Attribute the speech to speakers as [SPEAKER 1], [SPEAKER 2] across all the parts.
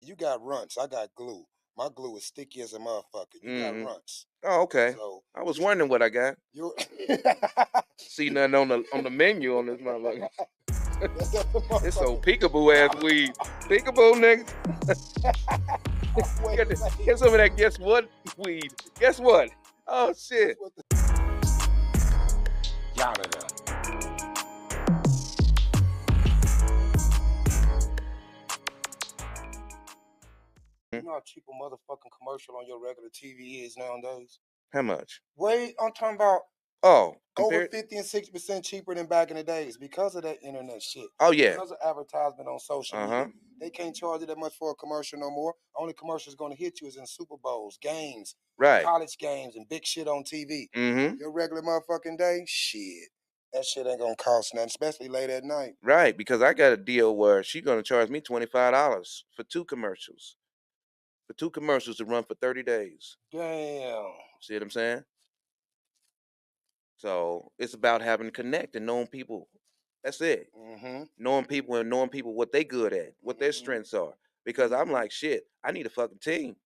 [SPEAKER 1] You got runts. I got glue. My glue is sticky as a motherfucker. You got
[SPEAKER 2] Mm-hmm.
[SPEAKER 1] runts.
[SPEAKER 2] Oh, okay.
[SPEAKER 1] So
[SPEAKER 2] I was wondering what I got.
[SPEAKER 1] you
[SPEAKER 2] See nothing on the menu on this motherfucker.
[SPEAKER 1] that's the
[SPEAKER 2] It's so
[SPEAKER 1] motherfucker.
[SPEAKER 2] peekaboo ass weed. Peekaboo, nigga.
[SPEAKER 1] Wait,
[SPEAKER 2] Get some of that guess what weed. Guess what? Oh shit.
[SPEAKER 1] what the Yada. You know how cheap a motherfucking commercial on your regular TV is nowadays?
[SPEAKER 2] How much?
[SPEAKER 1] Wait, I'm talking about
[SPEAKER 2] Oh,
[SPEAKER 1] over
[SPEAKER 2] compared.
[SPEAKER 1] 50 and 60% cheaper than back in the days because of that internet shit.
[SPEAKER 2] Oh yeah.
[SPEAKER 1] Because of advertisement on social
[SPEAKER 2] Uh-huh.
[SPEAKER 1] media. They can't charge you that much for a commercial no more. Only commercials going to hit you is in Super Bowls, games,
[SPEAKER 2] Right.
[SPEAKER 1] college games, and big shit on TV.
[SPEAKER 2] Mm-hmm.
[SPEAKER 1] Your regular motherfucking day, shit. That shit ain't gonna cost nothing, especially late at night.
[SPEAKER 2] Right, because I got a deal where she gonna charge me $25 for 2 commercials. For 2 commercials to run for 30 days.
[SPEAKER 1] Damn.
[SPEAKER 2] See what I'm saying? So it's about having to connect and knowing people. That's it.
[SPEAKER 1] Mm-hmm.
[SPEAKER 2] Knowing people and knowing people what they good at, what their strengths are. Because I'm like, shit, I need a fucking team.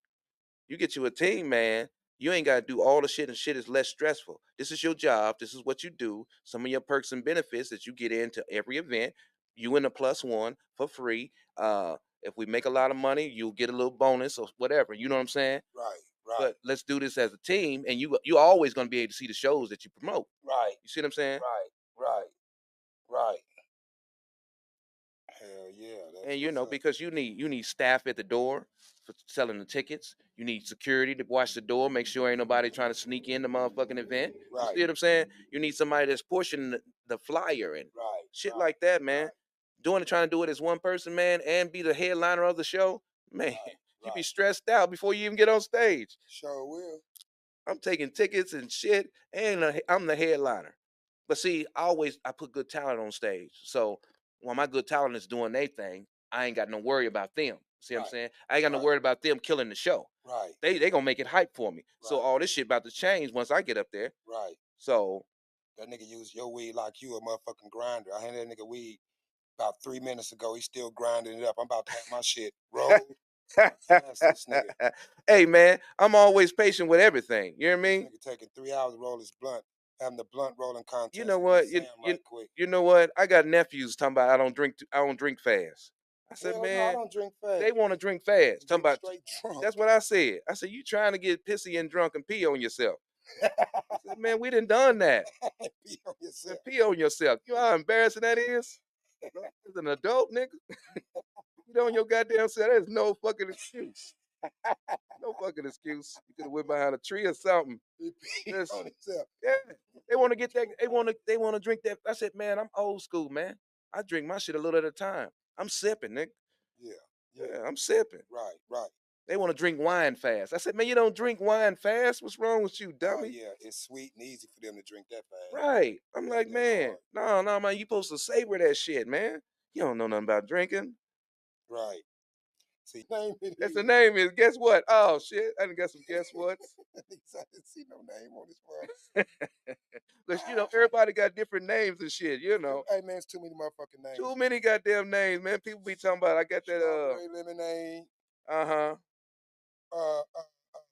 [SPEAKER 2] You get you a team, man. You ain't got to do all the shit, and shit is less stressful. This is your job. This is what you do. Some of your perks and benefits that you get into every event. You in a +1 for free. If we make a lot of money, you'll get a little bonus or whatever. You know what I'm saying?
[SPEAKER 1] Right, right,
[SPEAKER 2] But let's do this as a team, and you always gonna be able to see the shows that you promote.
[SPEAKER 1] right,
[SPEAKER 2] You see what I'm saying?
[SPEAKER 1] right, right, right. Hell yeah, that's
[SPEAKER 2] And
[SPEAKER 1] what's up.
[SPEAKER 2] because you need staff at the door for selling the tickets. You need security to watch the door, make sure ain't nobody trying to sneak in the motherfucking event. You
[SPEAKER 1] Right,
[SPEAKER 2] see what I'm saying? You need somebody that's pushing the flyer and
[SPEAKER 1] right,
[SPEAKER 2] shit
[SPEAKER 1] right,
[SPEAKER 2] like that, man.
[SPEAKER 1] right,
[SPEAKER 2] Trying to do it as one person, man, and be the headliner of the show, man.
[SPEAKER 1] right,
[SPEAKER 2] You be
[SPEAKER 1] right.
[SPEAKER 2] stressed out before you even get on stage.
[SPEAKER 1] Sure will.
[SPEAKER 2] I'm taking tickets and shit, and I'm the headliner. But see, I put good talent on stage. So when my good talent is doing their thing, I ain't got no worry about them. See what I'm
[SPEAKER 1] Right,
[SPEAKER 2] saying? I ain't got no
[SPEAKER 1] right,
[SPEAKER 2] worry about them killing the show.
[SPEAKER 1] right,
[SPEAKER 2] They gonna make it hype for me. So
[SPEAKER 1] right,
[SPEAKER 2] all this shit about to change once I get up there.
[SPEAKER 1] right.
[SPEAKER 2] So
[SPEAKER 1] That nigga used your weed like you a motherfucking grinder. I handed that nigga weed about 3 minutes ago. He's still grinding it up. I'm about to have my shit rolled. Pass this nigga.
[SPEAKER 2] hey man, I'm always patient with everything. You know what I
[SPEAKER 1] This
[SPEAKER 2] mean?
[SPEAKER 1] nigga taking 3 hours to roll his blunt, having the blunt rolling
[SPEAKER 2] You
[SPEAKER 1] contest
[SPEAKER 2] know
[SPEAKER 1] with me
[SPEAKER 2] what?
[SPEAKER 1] Sam right quick.
[SPEAKER 2] You know what? I got nephews talking about I don't drink fast. I said,
[SPEAKER 1] Hell no, I
[SPEAKER 2] man,
[SPEAKER 1] don't drink
[SPEAKER 2] they
[SPEAKER 1] fast.
[SPEAKER 2] want to drink fast. Talking
[SPEAKER 1] Drink
[SPEAKER 2] about
[SPEAKER 1] straight drunk.
[SPEAKER 2] that's what I said. I said, you trying to get pissy and drunk and pee on yourself. I said, man, we done done that.
[SPEAKER 1] Be on
[SPEAKER 2] Man,
[SPEAKER 1] yourself.
[SPEAKER 2] pee on yourself. You know how embarrassing that is? As an adult, nigga, you on your goddamn self. There's no fucking excuse. No fucking excuse. You could have went behind a tree or something.
[SPEAKER 1] He pee
[SPEAKER 2] Just,
[SPEAKER 1] on himself.
[SPEAKER 2] yeah. They want to get that. They want to drink that. I said, man, I'm old school, man. I drink my shit a little at a time. I'm sipping, nigga.
[SPEAKER 1] Yeah, yeah.
[SPEAKER 2] Yeah, I'm sipping.
[SPEAKER 1] Right, right.
[SPEAKER 2] They want to drink wine fast. I said, man, you don't drink wine fast. What's wrong with you,
[SPEAKER 1] Oh
[SPEAKER 2] dummy?
[SPEAKER 1] yeah, it's sweet and easy for them to drink that fast.
[SPEAKER 2] Right. I'm
[SPEAKER 1] It
[SPEAKER 2] like,
[SPEAKER 1] ain't that
[SPEAKER 2] man,
[SPEAKER 1] hard.
[SPEAKER 2] no, man, you supposed to savor that shit, man. You don't know nothing about drinking.
[SPEAKER 1] Right. See, name it
[SPEAKER 2] That's the
[SPEAKER 1] is.
[SPEAKER 2] name is. Guess what? Oh shit, I done got some guess whats.
[SPEAKER 1] I didn't see no name on this one.
[SPEAKER 2] Because everybody got different names and shit.
[SPEAKER 1] Hey man, it's too many motherfucking names.
[SPEAKER 2] Too many goddamn names, man. People be talking about. I got that.
[SPEAKER 1] Strawberry lemonade,
[SPEAKER 2] Uh-huh.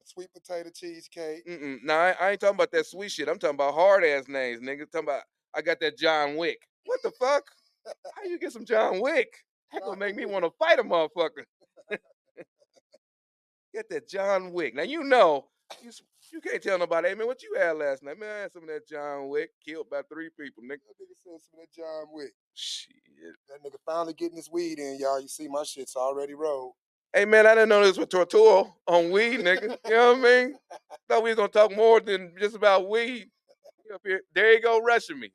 [SPEAKER 1] sweet potato cheesecake.
[SPEAKER 2] No, I ain't talking about that sweet shit. I'm talking about hard ass names, nigga. Talking about I got that John Wick. What the fuck? How you get some John Wick? That gonna
[SPEAKER 1] John
[SPEAKER 2] make me
[SPEAKER 1] Wick.
[SPEAKER 2] want to fight a motherfucker. Get that John Wick. Now you you can't tell nobody. Hey man, what you had last night? Man, I had some of that John Wick. Killed about 3 people, nigga.
[SPEAKER 1] That nigga said some of that John Wick.
[SPEAKER 2] Shit.
[SPEAKER 1] That nigga finally getting his weed in, y'all. You see my shit's already rolled.
[SPEAKER 2] Hey man, I didn't know this was Tortoro on weed, nigga. You know what I mean? Thought we was gonna talk more than just about weed. You up here. There you go, rushing me.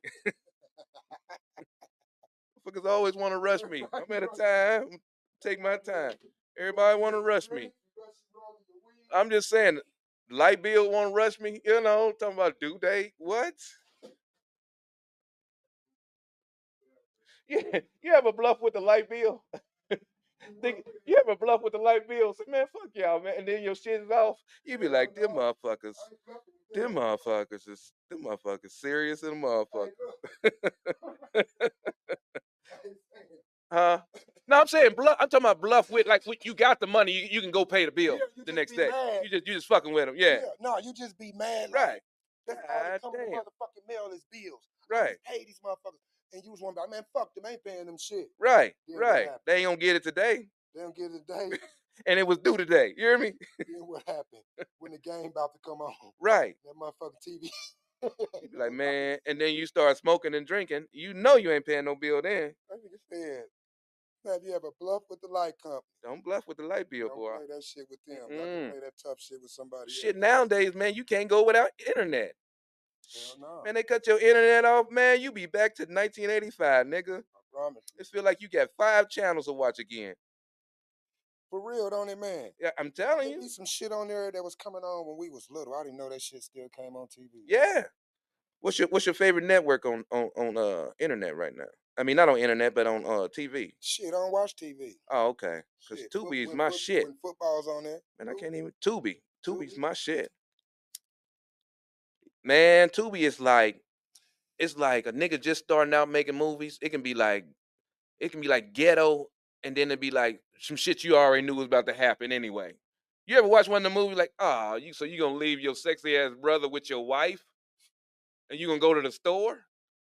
[SPEAKER 2] Motherfuckers always want to rush me. I'm at a time. Take my time. Everybody want to rush me. I'm just saying, light bill want to rush me. Talking about due date. What? Yeah, you ever bluff with the light bill? You ever bluff with the light bill? Say, man, fuck y'all, man. And then your shit is off. You be like, them motherfuckers serious and a motherfucker. Huh? No, I'm saying bluff. I'm talking about bluff with like when you got the money, you can go pay the bill
[SPEAKER 1] Yeah, you
[SPEAKER 2] the
[SPEAKER 1] just
[SPEAKER 2] next
[SPEAKER 1] be
[SPEAKER 2] day.
[SPEAKER 1] mad.
[SPEAKER 2] You just fucking with them. Yeah.
[SPEAKER 1] No, you just be mad.
[SPEAKER 2] Right.
[SPEAKER 1] Like, that's all that
[SPEAKER 2] God
[SPEAKER 1] come in the
[SPEAKER 2] damn.
[SPEAKER 1] motherfucking mail is bills. I
[SPEAKER 2] Right.
[SPEAKER 1] just pay these motherfuckers. And you was wondering about, man, fuck them, ain't paying them shit.
[SPEAKER 2] Right.
[SPEAKER 1] Then what
[SPEAKER 2] Right.
[SPEAKER 1] happened?
[SPEAKER 2] They ain't gonna get it today.
[SPEAKER 1] They don't get it today.
[SPEAKER 2] And it was due today. You hear me?
[SPEAKER 1] Then what happened? When the game about to come on.
[SPEAKER 2] Right.
[SPEAKER 1] That motherfucking TV.
[SPEAKER 2] You be like, man, and then you start smoking and drinking. You know you ain't paying no bill then.
[SPEAKER 1] That nigga said, have you ever bluffed with the light company?
[SPEAKER 2] Don't bluff with the light bill,
[SPEAKER 1] Don't
[SPEAKER 2] boy.
[SPEAKER 1] play that shit with them. I can play that tough shit with somebody
[SPEAKER 2] Shit,
[SPEAKER 1] else.
[SPEAKER 2] nowadays, man, you can't go without internet.
[SPEAKER 1] Hell no.
[SPEAKER 2] Man, they cut your internet off, man. You be back to 1985, nigga.
[SPEAKER 1] I promise you.
[SPEAKER 2] It feel like you got 5 channels to watch again.
[SPEAKER 1] For real, don't it, man?
[SPEAKER 2] Yeah, I'm telling
[SPEAKER 1] There
[SPEAKER 2] you.
[SPEAKER 1] be some shit on there that was coming on when we was little. I didn't know that shit still came on TV.
[SPEAKER 2] Yeah. What's your favorite network on internet right now? I mean, not on internet, but on TV.
[SPEAKER 1] Shit, I don't watch TV.
[SPEAKER 2] Oh, okay. Cause
[SPEAKER 1] Shit,
[SPEAKER 2] Tubi is my shit.
[SPEAKER 1] When football's on there.
[SPEAKER 2] Man, I can't even Tubi. Tubi's
[SPEAKER 1] Tubi?
[SPEAKER 2] my shit. Man, Tubi is like it's like a nigga just starting out making movies. It can be like ghetto, and then it'd be like some shit you already knew was about to happen anyway. You ever watch one of the movies like, you gonna leave your sexy ass brother with your wife, and you gonna go to the store,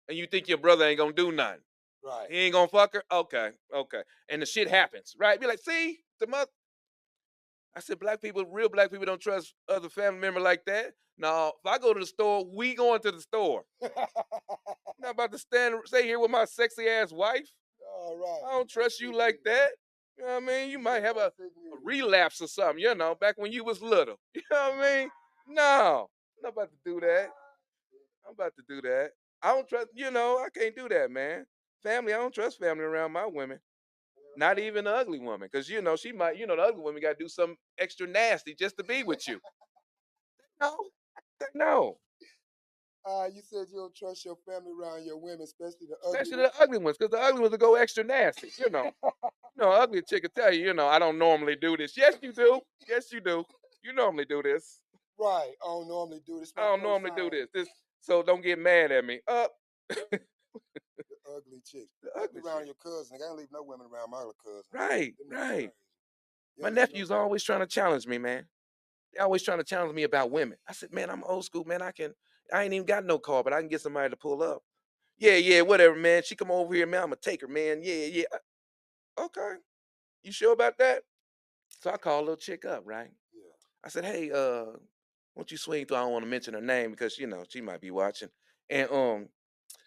[SPEAKER 2] and you think your brother ain't gonna do nothing.
[SPEAKER 1] Right.
[SPEAKER 2] He ain't gonna fuck her. Okay. And the shit happens, right? Be like, see the mother. I said, real black people don't trust other family member like that. No, if I go to the store, we going to the store. I'm not about to stay here with my sexy ass wife.
[SPEAKER 1] All right.
[SPEAKER 2] I don't trust you like that. You know what I mean? You might have a relapse or something, back when you was little. You know what I mean? No, I'm not about to do that. I'm about to do that. I don't trust, I can't do that, man. Family, I don't trust family around my women. Not even the ugly woman. Because, she might, the ugly woman got to do something extra nasty just to be with you. No. No.
[SPEAKER 1] You said you don't trust your family around your women, especially the ugly
[SPEAKER 2] Especially
[SPEAKER 1] ones.
[SPEAKER 2] the ugly ones, because the ugly ones will go extra nasty, ugly chick will tell you, I don't normally do this. Yes, you do. Yes, you do. You normally do this.
[SPEAKER 1] Right. I don't normally do this.
[SPEAKER 2] I don't normally do this. So don't get mad at me.
[SPEAKER 1] The ugly chick.
[SPEAKER 2] The
[SPEAKER 1] Keep
[SPEAKER 2] ugly
[SPEAKER 1] around
[SPEAKER 2] chick.
[SPEAKER 1] your cousin. I can't leave no women around my other cousins.
[SPEAKER 2] Right,
[SPEAKER 1] Them niggas
[SPEAKER 2] right.
[SPEAKER 1] crazy.
[SPEAKER 2] My nephews always trying to challenge me, man. They always trying to challenge me about women. I said, man, I'm old school, man. I ain't even got no car, but I can get somebody to pull up. Yeah, whatever, man. She come over here, man. I'm gonna take her, man. Yeah. Okay. You sure about that? So I called a little chick up, right?
[SPEAKER 1] Yeah.
[SPEAKER 2] I said, hey, won't you swing through? I don't want to mention her name because she might be watching. And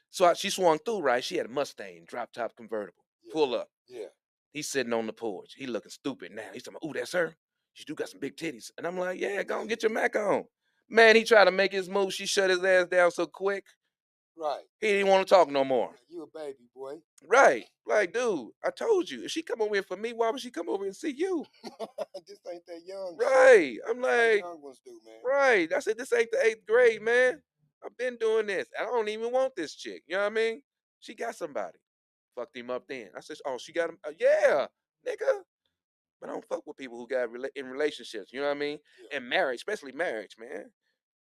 [SPEAKER 2] so she swung through, right? She had a Mustang, drop top convertible.
[SPEAKER 1] Yeah.
[SPEAKER 2] Pull up.
[SPEAKER 1] Yeah.
[SPEAKER 2] He's sitting on the porch. He looking stupid now. He's talking, ooh, that's her. She do got some big titties. And I'm like, yeah, go on, get your Mac on. Man, he tried to make his move. She shut his ass down so quick.
[SPEAKER 1] Right.
[SPEAKER 2] He didn't want to talk no more.
[SPEAKER 1] You a baby, boy.
[SPEAKER 2] Right. Like, dude, I told you. If she come over here for me, why would she come over and see you?
[SPEAKER 1] This ain't that young.
[SPEAKER 2] Right. I'm
[SPEAKER 1] Like
[SPEAKER 2] like,
[SPEAKER 1] young ones do, man.
[SPEAKER 2] right. I said, this ain't the 8th grade, man. I've been doing this. I don't even want this chick. You know what I mean? She got somebody. Fucked him up then. I said, oh, she got him. Yeah, nigga. But I don't fuck with people who got in relationships. You know what I mean?
[SPEAKER 1] Yeah.
[SPEAKER 2] And marriage, especially marriage, man.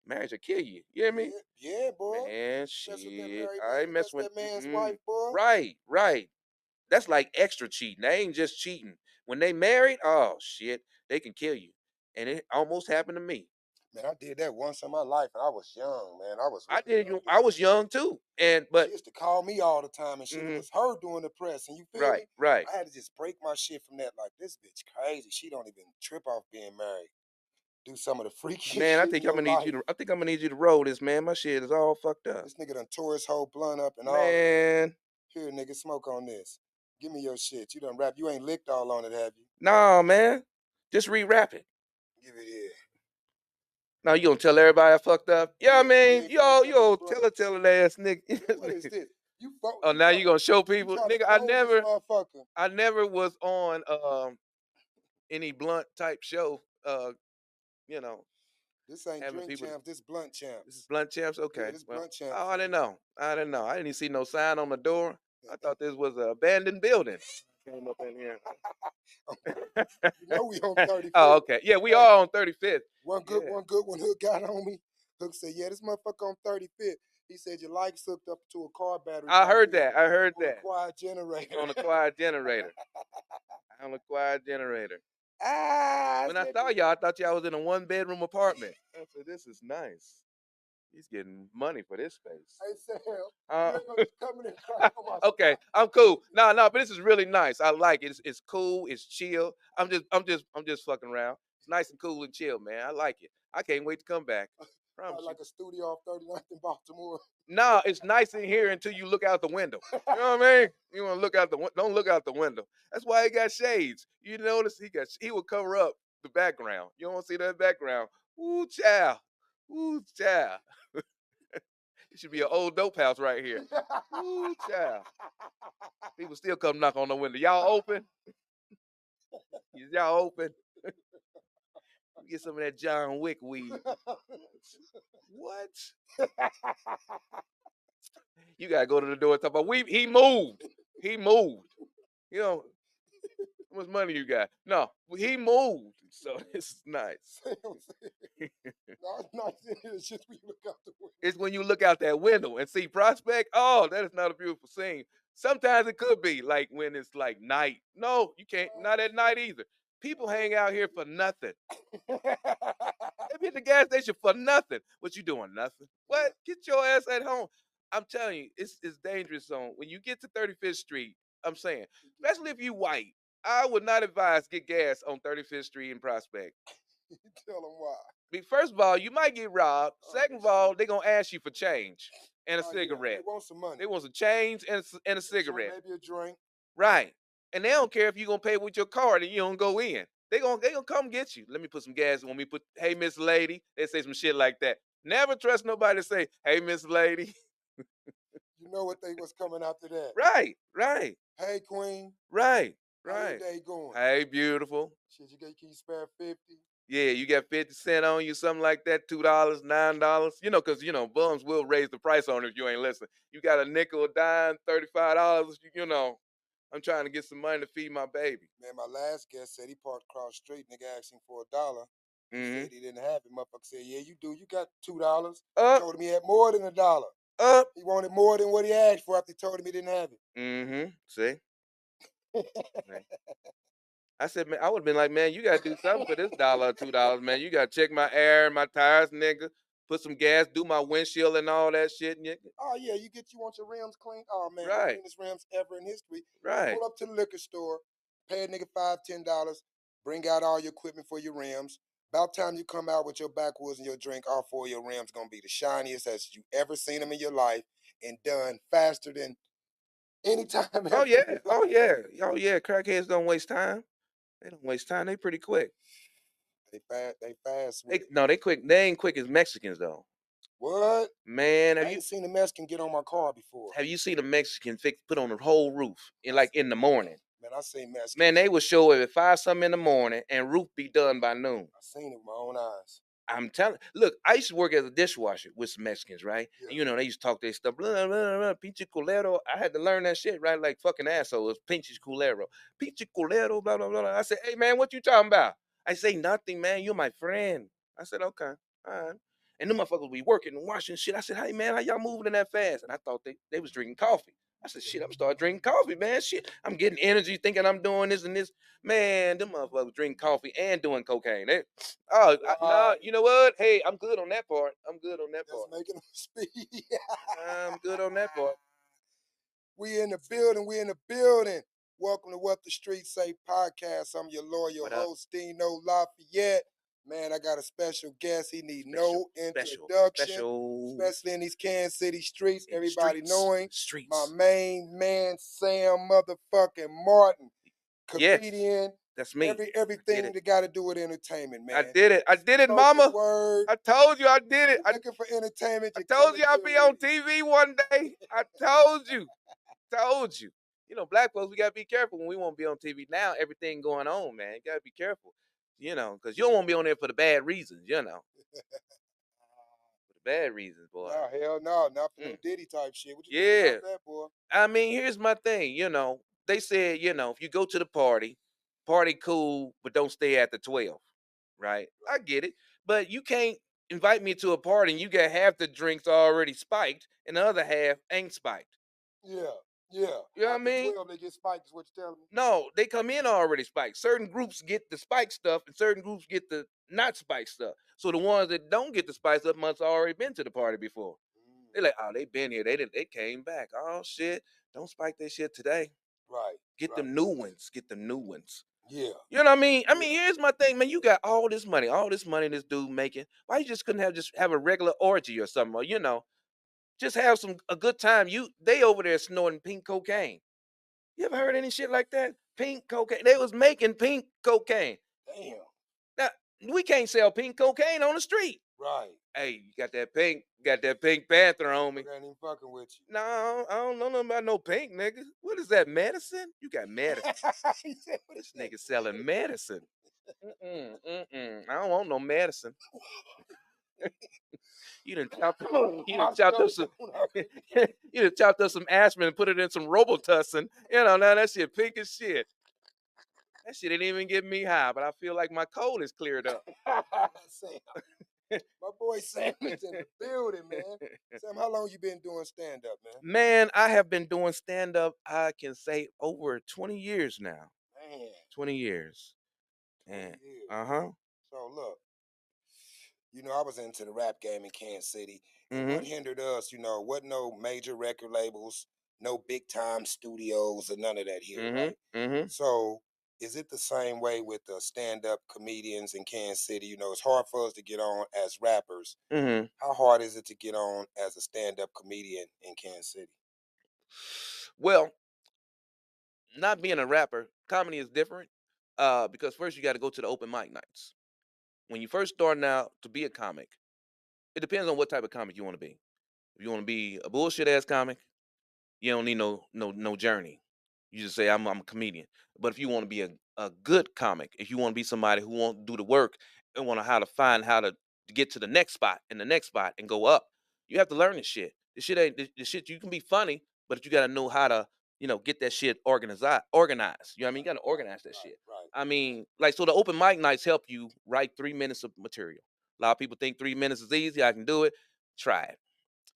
[SPEAKER 2] Marriage will kill you. You hear me?
[SPEAKER 1] Yeah, boy.
[SPEAKER 2] Man,
[SPEAKER 1] Mess with that
[SPEAKER 2] shit.
[SPEAKER 1] married
[SPEAKER 2] I
[SPEAKER 1] man,
[SPEAKER 2] ain't mess with
[SPEAKER 1] that man's wife, boy.
[SPEAKER 2] Right. That's like extra cheating. They ain't just cheating. When they married, oh shit, they can kill you. And it almost happened to me.
[SPEAKER 1] Man, I did that once in my life, and I was young, man.
[SPEAKER 2] I was young too. But
[SPEAKER 1] she used to call me all the time, and shit. It was her doing the press, and you feel me?
[SPEAKER 2] right.
[SPEAKER 1] I had to just break my shit from that. Like, this bitch crazy. She don't even trip off being married. Do some of the freaky
[SPEAKER 2] Man,
[SPEAKER 1] shit.
[SPEAKER 2] I think I'm gonna need you to roll this, man. My shit is all fucked up.
[SPEAKER 1] This nigga done tore his whole blunt up and all.
[SPEAKER 2] Man.
[SPEAKER 1] Here, nigga, smoke on this. Give me your shit. You done rap. You ain't licked all on it, have you?
[SPEAKER 2] Nah, man. Just re-rap it.
[SPEAKER 1] Give it here.
[SPEAKER 2] Now you gonna tell everybody I fucked up? Yeah, I mean, yo, tell it ass nigga.
[SPEAKER 1] What is this?
[SPEAKER 2] Oh, now you gonna show people, nigga? I never was on any blunt type show.
[SPEAKER 1] This ain't drink champs. This blunt champs.
[SPEAKER 2] This is blunt champs. Okay.
[SPEAKER 1] Yeah, this blunt champs.
[SPEAKER 2] Oh, I didn't know. I didn't even see no sign on the door. I thought this was an abandoned building. Came up in here.
[SPEAKER 1] You know we on 35th.
[SPEAKER 2] Oh, okay. Yeah, we are on 35th.
[SPEAKER 1] One good one Hook got on me. Hook said, yeah, this motherfucker on 35th. He said your lights hooked up to a car battery.
[SPEAKER 2] I
[SPEAKER 1] back
[SPEAKER 2] heard
[SPEAKER 1] there
[SPEAKER 2] that. I heard
[SPEAKER 1] on a
[SPEAKER 2] that.
[SPEAKER 1] quiet generator.
[SPEAKER 2] On a quiet generator. On a quiet generator.
[SPEAKER 1] Ah,
[SPEAKER 2] When I
[SPEAKER 1] said
[SPEAKER 2] saw y'all, I thought y'all was in a 1-bedroom apartment. I said, this is nice. He's getting money for this space.
[SPEAKER 1] Hey Sam, you
[SPEAKER 2] Uh,
[SPEAKER 1] ain't gonna just come in and crack on my
[SPEAKER 2] okay,
[SPEAKER 1] spot.
[SPEAKER 2] I'm cool. No, but this is really nice. I like it. It's cool. It's chill. I'm just fucking around. It's nice and cool and chill, man. I like it. I can't wait to come back. Promise
[SPEAKER 1] Like
[SPEAKER 2] you.
[SPEAKER 1] a studio off 39th in Baltimore.
[SPEAKER 2] No, it's nice in here until you look out the window. You know what I mean? You want to look out the don't look out the window. That's why he got shades. You notice he will cover up the background. You don't see that background. Ooh, child. Ooh, child. It should be an old dope house right here. Ooh, child. People still come knock on the window. Y'all open? Y'all open? Get some of that John Wick weed. What? You gotta go to the door and talk about he moved. He moved. You know, how much money you got? No, he moved. So this is nice.
[SPEAKER 1] No, it's nice in here. It's just when you look out the window.
[SPEAKER 2] It's when you look out that window and see Prospect. Oh, that is not a beautiful scene. Sometimes it could be like when it's like night. No, you can't. Not at night either. People hang out here for nothing. They be at the gas station for nothing. What you doing? Nothing. What? Get your ass at home. I'm telling you, it's dangerous zone. When you get to 35th Street, I'm saying, especially if you white, I would not advise get gas on 35th Street in Prospect.
[SPEAKER 1] Tell them why.
[SPEAKER 2] First of all, you might get robbed. Second of all, they're gonna ask you for change and a
[SPEAKER 1] Yeah,
[SPEAKER 2] cigarette.
[SPEAKER 1] they want some money.
[SPEAKER 2] They want some change and a cigarette.
[SPEAKER 1] Maybe a drink.
[SPEAKER 2] Right. And they don't care if you're gonna pay with your card and you don't go in. They gonna come get you. Let me put some gas. When we put, hey Miss Lady, they say some shit like that. Never trust nobody to say, hey Miss Lady.
[SPEAKER 1] You know what they was coming after that.
[SPEAKER 2] Right.
[SPEAKER 1] Hey Queen.
[SPEAKER 2] Right.
[SPEAKER 1] How your day going?
[SPEAKER 2] Hey, beautiful.
[SPEAKER 1] Shit, can you spare 50?
[SPEAKER 2] Yeah, you got 50 cents on you, something like that, $2, $9. You know, because, bums will raise the price on it if you ain't listening. You got a nickel, a dime, $35, you know. I'm trying to get some money to feed my baby.
[SPEAKER 1] Man, my last guest said he parked across the street. Nigga asked him for $1. He said he didn't have it. Motherfucker said, yeah, you do. You got $2. Told him he had more than $1. He wanted more than what he asked for after he told him he didn't have it.
[SPEAKER 2] See? I said, man, I would have been like, man, you got to do something for this $1 or $2, man. You got to check my air and my tires, nigga. Put some gas, do my windshield and all that shit, nigga.
[SPEAKER 1] Oh, yeah, you want your rims clean? Oh, man,
[SPEAKER 2] Right.
[SPEAKER 1] the cleanest rims ever in history.
[SPEAKER 2] Right.
[SPEAKER 1] Pull up to the liquor store, pay a nigga $5, $10, bring out all your equipment for your rims. About time you come out with your backwoods and your drink, all four of your rims going to be the shiniest as you ever seen them in your life and done faster than any time ever.
[SPEAKER 2] Oh, yeah. Oh, yeah. Crackheads don't waste time. They don't waste time. They pretty quick.
[SPEAKER 1] They fast.
[SPEAKER 2] They quick. They ain't quick as Mexicans, though.
[SPEAKER 1] What?
[SPEAKER 2] Man,
[SPEAKER 1] I ain't seen a Mexican get on my car before.
[SPEAKER 2] Have you seen a Mexican put on the whole roof in the morning?
[SPEAKER 1] Man, I seen Mexicans.
[SPEAKER 2] Man, they would show up at 5 something in the morning and roof be done by noon.
[SPEAKER 1] I seen it with my own eyes.
[SPEAKER 2] I'm telling. Look, I used to work as a dishwasher with some Mexicans, right?
[SPEAKER 1] Yeah.
[SPEAKER 2] And they used to talk their stuff. Blah, blah, blah, pinche culero. I had to learn that shit, right? Like fucking assholes. Pinche culero. Pinche culero. Blah blah blah. I said, hey man, what you talking about? I say nothing, man. You're my friend. I said, okay, all right. And them motherfuckers be working and washing shit. I said, hey man, how y'all moving in that fast? And I thought they was drinking coffee. I said, shit, I'm starting drinking coffee, man. Shit, I'm getting energy thinking I'm doing this and this. Man, them motherfuckers drink coffee and doing cocaine. No, you know what? Hey, I'm good on that part.
[SPEAKER 1] Just making them speed.
[SPEAKER 2] I'm good on that part.
[SPEAKER 1] We in the building. Welcome to What Da Streetz Say podcast. I'm your loyal host, Dino Lafayette. Man, I got a special guest. He need no introduction, especially in these Kansas City streets. Everybody knowing my main man, Sam motherfucking Martin, comedian.
[SPEAKER 2] Yes, that's me.
[SPEAKER 1] Everything that got to do with entertainment, man.
[SPEAKER 2] I did it, mama.
[SPEAKER 1] Word.
[SPEAKER 2] I told you I did it.
[SPEAKER 1] Looking for entertainment.
[SPEAKER 2] I told you I'd be on TV one day. I told you. Black folks, we gotta be careful when we won't be on TV. Now everything going on, man. You gotta be careful. Because you don't want to be on there for the bad reasons, For the bad reasons, boy.
[SPEAKER 1] No, hell no. Not for no Diddy type shit. What you think about that, boy?
[SPEAKER 2] I mean, here's my thing, They said, if you go to the party cool, but don't stay at the 12. Right? I get it. But you can't, invite me to a party and you got half the drinks already spiked and the other half ain't spiked.
[SPEAKER 1] Yeah, yeah.
[SPEAKER 2] You know what I
[SPEAKER 1] After
[SPEAKER 2] mean?
[SPEAKER 1] 12, they get spiked, is what you're telling me?
[SPEAKER 2] No, they come in already spiked. Certain groups get the spiked stuff and certain groups get the not spiked stuff. So the ones that don't get the spiked stuff must have already been to the party before. They're like, oh, they been here. They came back. Oh shit. Don't spike that shit today.
[SPEAKER 1] Right.
[SPEAKER 2] Get
[SPEAKER 1] right.
[SPEAKER 2] them new ones. Get them new ones.
[SPEAKER 1] Yeah.
[SPEAKER 2] You know what I mean? I
[SPEAKER 1] Yeah.
[SPEAKER 2] mean, here's my thing, man. You got all this money this dude making. Why you just couldn't have a regular orgy or something? Or, just have a good time. They over there snorting pink cocaine. You ever heard any shit like that? Pink cocaine. They was making pink cocaine.
[SPEAKER 1] Damn.
[SPEAKER 2] Now, we can't sell pink cocaine on the street.
[SPEAKER 1] Right.
[SPEAKER 2] Hey, you got that Pink Panther on me.
[SPEAKER 1] I ain't even fucking with you.
[SPEAKER 2] No, I don't know nothing about no pink, nigga. What is that, medicine? You got medicine.
[SPEAKER 1] He said, what is
[SPEAKER 2] This
[SPEAKER 1] that?
[SPEAKER 2] nigga selling medicine. I don't want no medicine. You done chopped, you done chopped up some, you done chopped up some aspirin and put it in some Robitussin. Now that shit pink as shit. That shit didn't even get me high, but I feel like my cold is cleared up.
[SPEAKER 1] Sam. My boy Sam is in the building, man. Sam, how long you been doing stand-up, man?
[SPEAKER 2] Man, I have been doing stand-up, I can say, over 20 years now.
[SPEAKER 1] Man.
[SPEAKER 2] 20 years.
[SPEAKER 1] 20
[SPEAKER 2] And
[SPEAKER 1] years.
[SPEAKER 2] uh-huh.
[SPEAKER 1] So look, I was into the rap game in Kansas City. And what
[SPEAKER 2] Mm-hmm.
[SPEAKER 1] hindered us, wasn't no major record labels, no big time studios, or none of that here, right?
[SPEAKER 2] Mm-hmm. Mm-hmm.
[SPEAKER 1] So is it the same way with the stand-up comedians in Kansas City? It's hard for us to get on as rappers.
[SPEAKER 2] Mm-hmm.
[SPEAKER 1] How hard is it to get on as a stand-up comedian in Kansas City?
[SPEAKER 2] Well, not being a rapper, comedy is different. Because first you got to go to the open mic nights. When you first starting out to be a comic, it depends on what type of comic you want to be. If you want to be a bullshit ass comic, you don't need no journey. You just say I'm a comedian. But if you want to be a good comic, if you want to be somebody who won't do the work and want to how to get to the next spot and the next spot and go up, you have to learn this shit. This shit ain't this shit. You can be funny, but you got to know how to get that shit organized. Organized. You know what I mean? You got to organize that shit.
[SPEAKER 1] Right.
[SPEAKER 2] I mean, like so the open mic nights help you write 3 minutes of material. A lot of people think 3 minutes is easy. I can do it. Try it.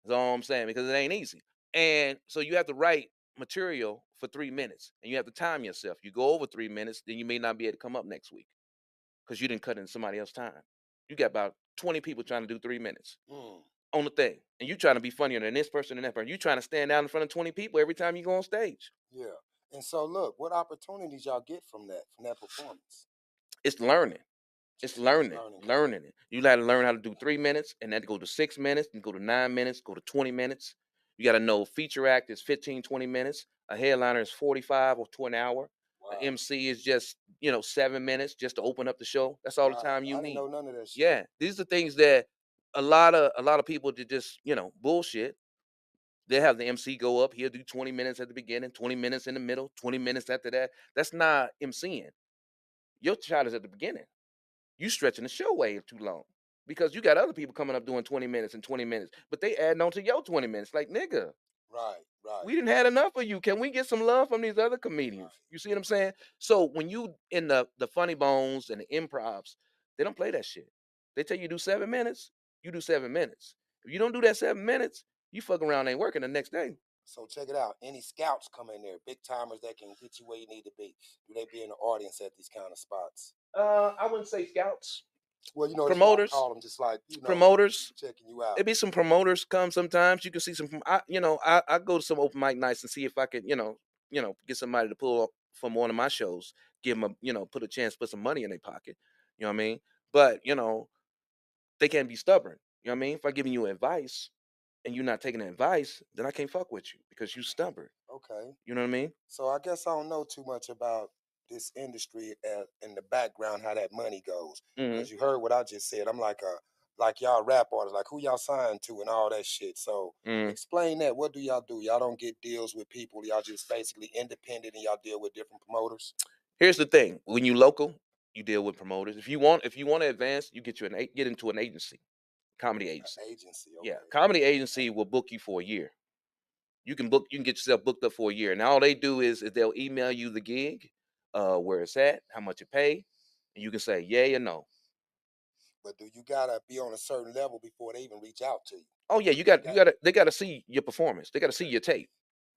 [SPEAKER 2] That's all I'm saying because it ain't easy. And so you have to write material for 3 minutes and you have to time yourself. You go over 3 minutes, then you may not be able to come up next week because you didn't cut in somebody else's time. You got about 20 people trying to do 3 minutes on the thing. And you trying to be funnier than this person and that person. You trying to stand out in front of 20 people every time you go on stage.
[SPEAKER 1] Yeah. And so look, what opportunities y'all get from that performance?
[SPEAKER 2] It's learning. It's learning,
[SPEAKER 1] learning.
[SPEAKER 2] learning it. You got to learn how to do 3 minutes and then go to 6 minutes and go to 9 minutes, go to 20 minutes. You got to know feature act is 15, 20 minutes. A headliner is 45 or to an hour.
[SPEAKER 1] Wow.
[SPEAKER 2] An MC is just, 7 minutes just to open up the show. That's all the time you
[SPEAKER 1] I
[SPEAKER 2] need.
[SPEAKER 1] didn't know none of that shit.
[SPEAKER 2] Yeah. These are things that a lot of people that just, bullshit. They have the MC go up. He'll do 20 minutes at the beginning, 20 minutes in the middle, 20 minutes after that. That's not MCing. Your shot is at the beginning. You stretching the show way too long because you got other people coming up doing 20 minutes and 20 minutes, but they adding on to your 20 minutes. Like, nigga,
[SPEAKER 1] Right.
[SPEAKER 2] we didn't had enough of you. Can we get some love from these other comedians?
[SPEAKER 1] Right.
[SPEAKER 2] You see what I'm saying? So when you in the funny bones and the improvs, they don't play that shit. They tell you do 7 minutes, you do 7 minutes. If you don't do that 7 minutes, you fuck around ain't working the next day.
[SPEAKER 1] So check it out. Any scouts come in there, big timers that can get you where you need to be? Do they be in the audience at these kind of spots?
[SPEAKER 2] I wouldn't say scouts.
[SPEAKER 1] Well,
[SPEAKER 2] Promoters.
[SPEAKER 1] call them just like
[SPEAKER 2] Promoters
[SPEAKER 1] checking you out.
[SPEAKER 2] There be some promoters come sometimes. You can see some. I go to some open mic nights and see if I could, get somebody to pull up from one of my shows. Give them put a chance, put some money in their pocket. You know what I mean? But they can't be stubborn. You know what I mean? If I'm giving you advice and you're not taking the advice, then I can't fuck with you because you stubborn.
[SPEAKER 1] Okay.
[SPEAKER 2] You know what I mean?
[SPEAKER 1] So I guess I don't know too much about this industry in the background, how that money goes. Because you heard what I just said. I'm like y'all rap artists, like who y'all signed to and all that shit. So explain that. What do y'all do? Y'all don't get deals with people. Y'all just basically independent and y'all deal with different promoters.
[SPEAKER 2] Here's the thing: when you local, you deal with promoters. If you want to advance, you get into an agency, comedy agency.
[SPEAKER 1] Agency. Okay.
[SPEAKER 2] Yeah, comedy agency will book you for a year. You can get yourself booked up for a year. And all they do is they'll email you the gig, where it's at, how much it pay, and you can say yay or no.
[SPEAKER 1] But do you gotta be on a certain level before they even reach out to you?
[SPEAKER 2] Oh yeah, they gotta see your performance. They gotta see your tape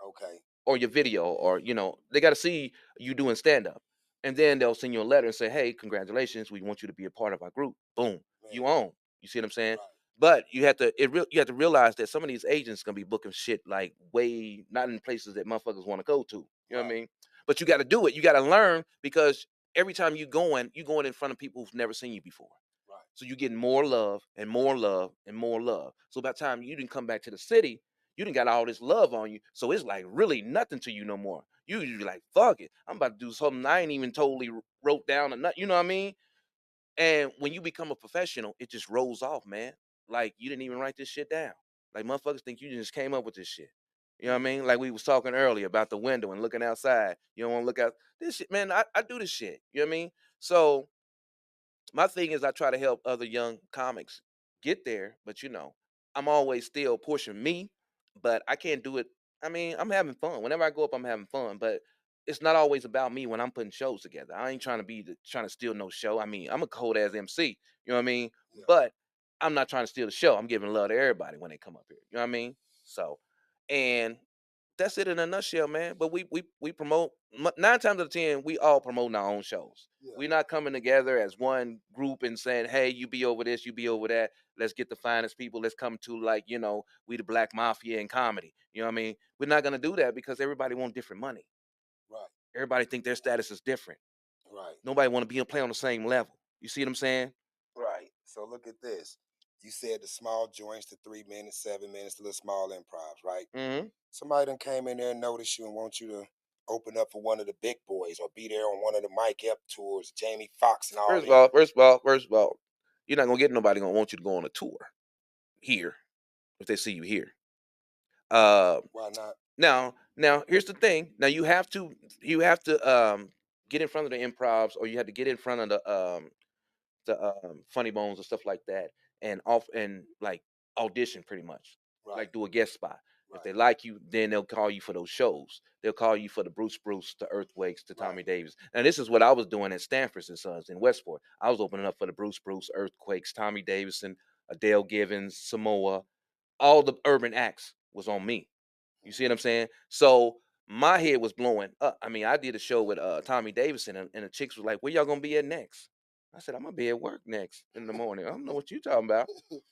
[SPEAKER 1] Okay.
[SPEAKER 2] or your video, or they got to see you doing stand up, and then they'll send you a letter and say, hey, congratulations, we want you to be a part of our group. Boom,
[SPEAKER 1] Man.
[SPEAKER 2] you own. You see what I'm saying?
[SPEAKER 1] Right.
[SPEAKER 2] But you have to realize that some of these agents gonna be booking shit like way not in places that motherfuckers want to go to. You know what I
[SPEAKER 1] Right.
[SPEAKER 2] mean? But you got to do it. You got to learn, because every time you going in front of people who've never seen you before.
[SPEAKER 1] Right.
[SPEAKER 2] So you're getting more love and more love and more love. So by the time you didn't come back to the city, you didn't got all this love on you. So it's like really nothing to you no more. You like, fuck it, I'm about to do something I ain't even totally wrote down or not. You know what I mean? And when you become a professional, it just rolls off, man. Like you didn't even write this shit down. Like motherfuckers think you just came up with this shit. You know what I mean? Like we was talking earlier about the window and looking outside. You don't want to look out. This shit, man. I do this shit. You know what I mean? So my thing is I try to help other young comics get there, but I'm always still pushing me, but I can't do it. I mean, I'm having fun. Whenever I go up, I'm having fun, but it's not always about me when I'm putting shows together. I ain't trying to trying to steal no show. I mean, I'm a cold ass MC, you know what I mean?
[SPEAKER 1] Yeah.
[SPEAKER 2] But I'm not trying to steal the show. I'm giving love to everybody when they come up here. You know what I mean? So, and that's it in a nutshell, man. But we promote 9 times out of 10, we all promoting our own shows.
[SPEAKER 1] Yeah.
[SPEAKER 2] We're not coming together as one group and saying, "Hey, you be over this, you be over that. Let's get the finest people. Let's come to like we the Black Mafia in comedy." You know what I mean? We're not gonna do that because everybody want different money.
[SPEAKER 1] Right.
[SPEAKER 2] Everybody think their status is different.
[SPEAKER 1] Right.
[SPEAKER 2] Nobody want to be and play on the same level. You see what I'm saying?
[SPEAKER 1] Right. So look at this. You said the small joints, the 3 minutes, 7 minutes, the little small improvs, right?
[SPEAKER 2] Mm-hmm.
[SPEAKER 1] Somebody done came in there and noticed you and want you to open up for one of the big boys or be there on one of the Mike Epps tours, Jamie Foxx and all them.
[SPEAKER 2] First of all, you're not gonna get nobody gonna want you to go on a tour here if they see you here.
[SPEAKER 1] Why not?
[SPEAKER 2] Now here's the thing. Now you have to get in front of the improvs, or you have to get in front of the funny bones and stuff like that, and off and like audition pretty much,
[SPEAKER 1] Right.
[SPEAKER 2] like do a guest spot. If
[SPEAKER 1] Right.
[SPEAKER 2] they like you, then they'll call you for those shows. They'll call you for the Bruce, the Earthquakes, the
[SPEAKER 1] Right.
[SPEAKER 2] Tommy Davis. And this is what I was doing at Stanford and Sons in Westport. I was opening up for the Bruce, Earthquakes, Tommy Davidson, Adele Givens, Samoa. All the urban acts was on me. You see what I'm saying? So my head was blowing up. I mean, I did a show with Tommy Davidson, and the chicks was like, "Where y'all gonna be at next?" I said, "I'm gonna be at work next in the morning." I don't know what you talking about,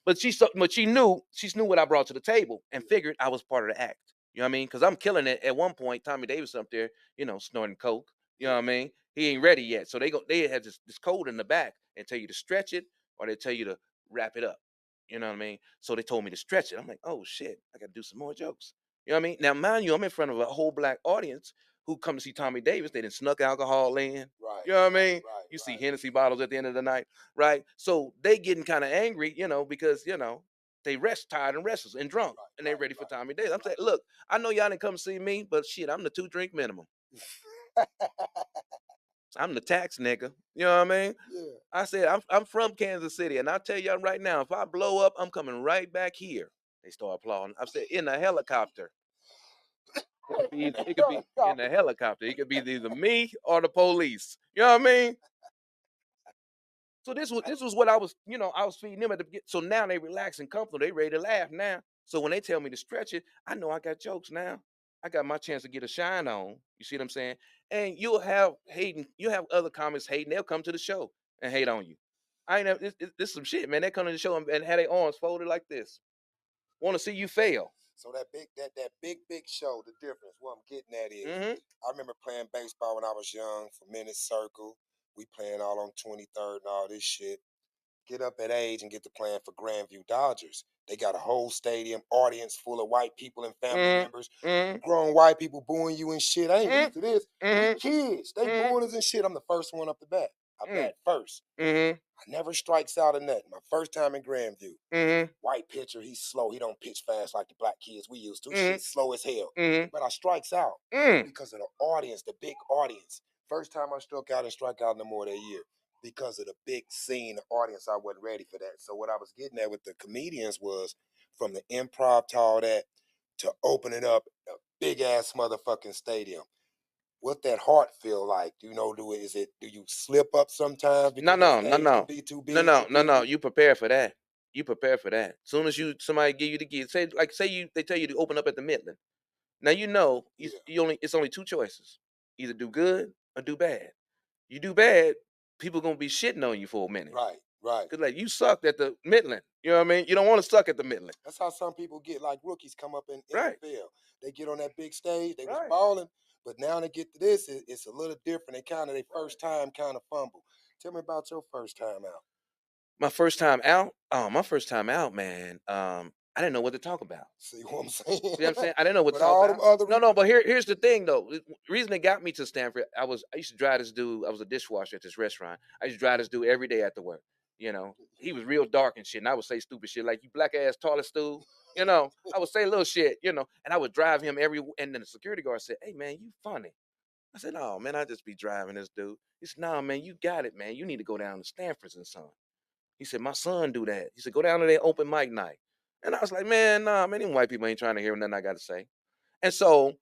[SPEAKER 2] but she knew what I brought to the table and figured I was part of the act. You know what I mean? Because I'm killing it. At one point, Tommy Davis up there, snorting coke. You know what I mean? He ain't ready yet, so they had this code in the back and tell you to stretch it, or they tell you to wrap it up. You know what I mean? So they told me to stretch it. I'm like, oh shit, I got to do some more jokes. You know what I mean? Now, mind you, I'm in front of a whole black audience who come to see Tommy Davis. They done snuck alcohol in.
[SPEAKER 1] Right.
[SPEAKER 2] You know what I mean?
[SPEAKER 1] Right.
[SPEAKER 2] You see
[SPEAKER 1] Right.
[SPEAKER 2] Hennessy bottles at the end of the night, right? So they getting kind of angry, because they tired and restless and drunk, and they
[SPEAKER 1] Right.
[SPEAKER 2] ready for
[SPEAKER 1] Right.
[SPEAKER 2] Tommy Davis. I'm saying, look, I know y'all didn't come see me, but shit, I'm the 2 drink minimum.
[SPEAKER 1] Right.
[SPEAKER 2] I'm the tax nigga. You know what I mean?
[SPEAKER 1] Yeah.
[SPEAKER 2] I said, I'm from Kansas City, and I tell y'all right now, if I blow up, I'm coming right back here. They start applauding. I said, in a helicopter. It could be in a helicopter. It could be either me or the police. You know what I mean? So this was what I was feeding them at the beginning. So now they relax and comfortable. They ready to laugh now. So when they tell me to stretch it, I know I got jokes now. I got my chance to get a shine on. You see what I'm saying? And you'll have hating. You have other comics hating. They'll come to the show and hate on you. I ain't never, this some shit, man. They come to the show and have their arms folded like this. Want to see you fail.
[SPEAKER 1] So that big show, the difference, what I'm getting at is,
[SPEAKER 2] Mm-hmm.
[SPEAKER 1] I remember playing baseball when I was young for Minute Circle. We playing all on 23rd and all this shit. Get up at age and get to playing for Grandview Dodgers. They got a whole stadium audience full of white people and family members.
[SPEAKER 2] Mm-hmm.
[SPEAKER 1] Grown white people booing you and shit. I ain't used to this. We
[SPEAKER 2] Mm-hmm.
[SPEAKER 1] kids. They
[SPEAKER 2] Mm-hmm.
[SPEAKER 1] booing us and shit. I'm the first one up the bat. I bat first.
[SPEAKER 2] Mm-hmm.
[SPEAKER 1] I never strikes out or nothing. My first time in Grandview.
[SPEAKER 2] Mm-hmm.
[SPEAKER 1] White pitcher, he's slow. He don't pitch fast like the black kids we used to.
[SPEAKER 2] Mm-hmm.
[SPEAKER 1] Shit slow as hell.
[SPEAKER 2] Mm-hmm.
[SPEAKER 1] But I strikes out
[SPEAKER 2] Mm-hmm.
[SPEAKER 1] because of the audience, the big audience. First time I struck out and strike out no more that year because of the big scene, the audience. I wasn't ready for that. So what I was getting at with the comedians was from the improv to all that to opening up a big ass motherfucking stadium. what that heart feel like? Do you know? Do you slip up sometimes
[SPEAKER 2] No,
[SPEAKER 1] because that
[SPEAKER 2] no, no,
[SPEAKER 1] stage can
[SPEAKER 2] no,
[SPEAKER 1] be too
[SPEAKER 2] no,
[SPEAKER 1] big
[SPEAKER 2] no,
[SPEAKER 1] for
[SPEAKER 2] no, no.
[SPEAKER 1] people?
[SPEAKER 2] You prepare for that. You prepare for that. Soon as somebody give you the key, say you they tell you to open up at the Midland. Now you know
[SPEAKER 1] Yeah,
[SPEAKER 2] it's only two choices: either do good or do bad. You do bad, people gonna be shitting on you for a minute.
[SPEAKER 1] right, right.
[SPEAKER 2] Cause like you sucked at the Midland. You know what I mean? You don't want to suck at the Midland.
[SPEAKER 1] That's how some people get like rookies come up in
[SPEAKER 2] Right.
[SPEAKER 1] NFL. They get on that big stage, they was
[SPEAKER 2] Right.
[SPEAKER 1] balling, but now they get to this, it's a little different. They kind of their
[SPEAKER 2] Right.
[SPEAKER 1] first time kind of fumble. Tell me about your first time out.
[SPEAKER 2] My first time out. Oh, my first time out, man. I didn't know what to talk about.
[SPEAKER 1] See what I'm saying?
[SPEAKER 2] See what I'm saying? I didn't know what to
[SPEAKER 1] But
[SPEAKER 2] talk
[SPEAKER 1] all them
[SPEAKER 2] about.
[SPEAKER 1] other
[SPEAKER 2] No, no, but here's the thing though. The reason they got me to Stanford, I used to drive this dude. I was a dishwasher at this restaurant. I used to drive this dude every day after work. You know, he was real dark and shit, and I would say stupid shit like "you black ass toilet stool." You know, I would say little shit. You know, and I would drive him and then the security guard said, "Hey man, you funny." I said, "Oh man, I just be driving this dude." He said, "Nah, man, you got it, man. You need to go down to Stanford's and son." He said, "My son do that." He said, "Go down to their open mic night." And I was like, "Man, nah, man, them white people ain't trying to hear nothing I got to say." And so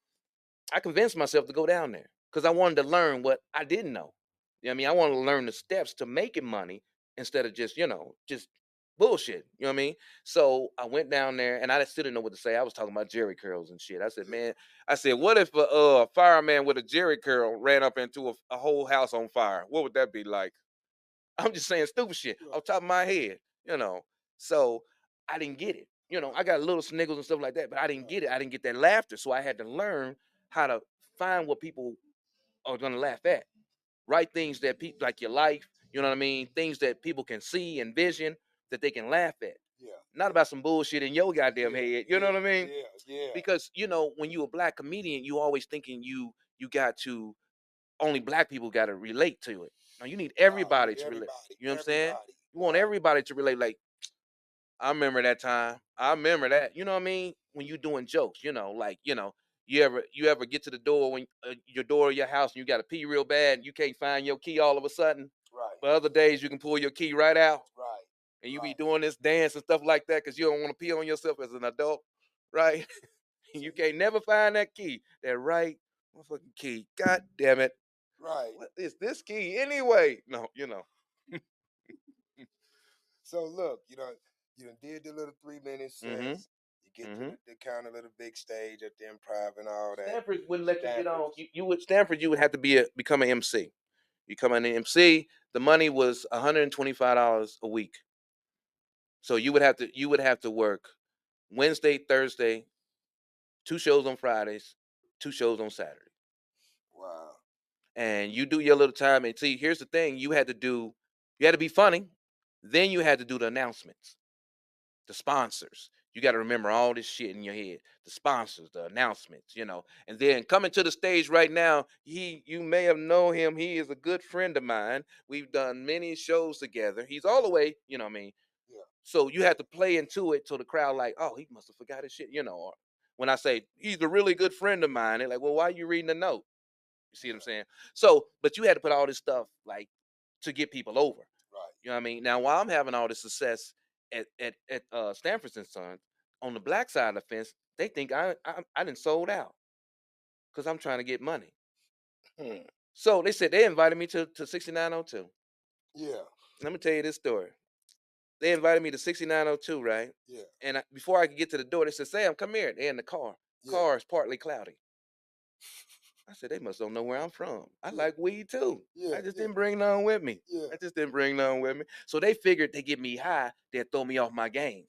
[SPEAKER 2] I convinced myself to go down there because I wanted to learn what I didn't know. You know what I mean? I wanted to learn the steps to making money instead of just bullshit. You know what I mean? So I went down there and I still didn't know what to say. I was talking about Jerry curls and shit. I said, man, I said, what if a fireman with a Jerry curl ran up into a whole house on fire? What would that be like? I'm just saying stupid shit
[SPEAKER 1] Right.
[SPEAKER 2] off the top of my head, you know. So I didn't get it. You know, I got little sniggles and stuff like that, but I didn't get it. I didn't get that laughter. So I had to learn how to find what people are gonna laugh at. Write things that people like your life, you know what I mean? Things that people can see and vision that they can laugh at.
[SPEAKER 1] Yeah,
[SPEAKER 2] Not about some bullshit in your goddamn
[SPEAKER 1] yeah,
[SPEAKER 2] head. You know
[SPEAKER 1] yeah,
[SPEAKER 2] what I mean?
[SPEAKER 1] yeah, yeah.
[SPEAKER 2] Because when you a black comedian, you always thinking you got to only black people got to relate to it. Now you need
[SPEAKER 1] Nah, you
[SPEAKER 2] everybody
[SPEAKER 1] need
[SPEAKER 2] to relate.
[SPEAKER 1] everybody,
[SPEAKER 2] You know what I'm saying?
[SPEAKER 1] everybody.
[SPEAKER 2] You want
[SPEAKER 1] Right,
[SPEAKER 2] everybody to relate. Like I remember that time. I remember that. You know what I mean? When you doing jokes, like you ever get to the door when your door of your house and you got to pee real bad and you can't find your key all of a sudden.
[SPEAKER 1] right,
[SPEAKER 2] But other days you can pull your key right out
[SPEAKER 1] right,
[SPEAKER 2] and you be
[SPEAKER 1] right.
[SPEAKER 2] doing this dance and stuff like that because you don't want to pee on yourself as an adult, right?
[SPEAKER 1] So
[SPEAKER 2] You can't never find that key, that right motherfucking key. God damn it.
[SPEAKER 1] right.
[SPEAKER 2] What is this key anyway? No.
[SPEAKER 1] So look, you done did the little 3 minute
[SPEAKER 2] Mm-hmm.
[SPEAKER 1] sets. You get to
[SPEAKER 2] Mm-hmm.
[SPEAKER 1] the kind of little big stage at the improv and all that.
[SPEAKER 2] Stanford wouldn't let you get
[SPEAKER 1] Stanford.
[SPEAKER 2] on. You would Stanford. You would have to become an MC. You come an MC. The money was $125 a week. So you would have to work Wednesday, Thursday, two shows on Fridays, two shows on Saturday,
[SPEAKER 1] Wow.
[SPEAKER 2] and you do your little time. And see, here's the thing: you had to be funny. Then you had to do the announcements. The sponsors. You got to remember all this shit in your head. The sponsors, the announcements, And then coming to the stage right now, you may have known him. He is a good friend of mine. We've done many shows together. He's all the way, you know what I mean?
[SPEAKER 1] Yeah.
[SPEAKER 2] So you have to play into it so the crowd like, oh, he must have forgot his shit, Or when I say he's a really good friend of mine, they're like, well, why are you reading the note? You see what I'm
[SPEAKER 1] Yeah.
[SPEAKER 2] saying? So, but you had to put all this stuff like to get people over.
[SPEAKER 1] Right.
[SPEAKER 2] You know what I mean? Now, while I'm having all this success at Stanford and Sons, on the black side of the fence, they think I didn't sold out because I'm trying to get money.
[SPEAKER 1] Hmm.
[SPEAKER 2] So they said they invited me to 6902.
[SPEAKER 1] Yeah.
[SPEAKER 2] Let me tell you this story. They invited me to 6902, right?
[SPEAKER 1] Yeah.
[SPEAKER 2] And before I could get to the door, they said, "Sam, come here." They're in the car.
[SPEAKER 1] Yeah.
[SPEAKER 2] Car is partly cloudy. I said, they must don't know where I'm from. I
[SPEAKER 1] Yeah.
[SPEAKER 2] like weed too.
[SPEAKER 1] Yeah.
[SPEAKER 2] I just
[SPEAKER 1] Yeah.
[SPEAKER 2] didn't bring none with me.
[SPEAKER 1] Yeah.
[SPEAKER 2] I just didn't bring none with me. So they figured they get me high, they'd throw me off my game.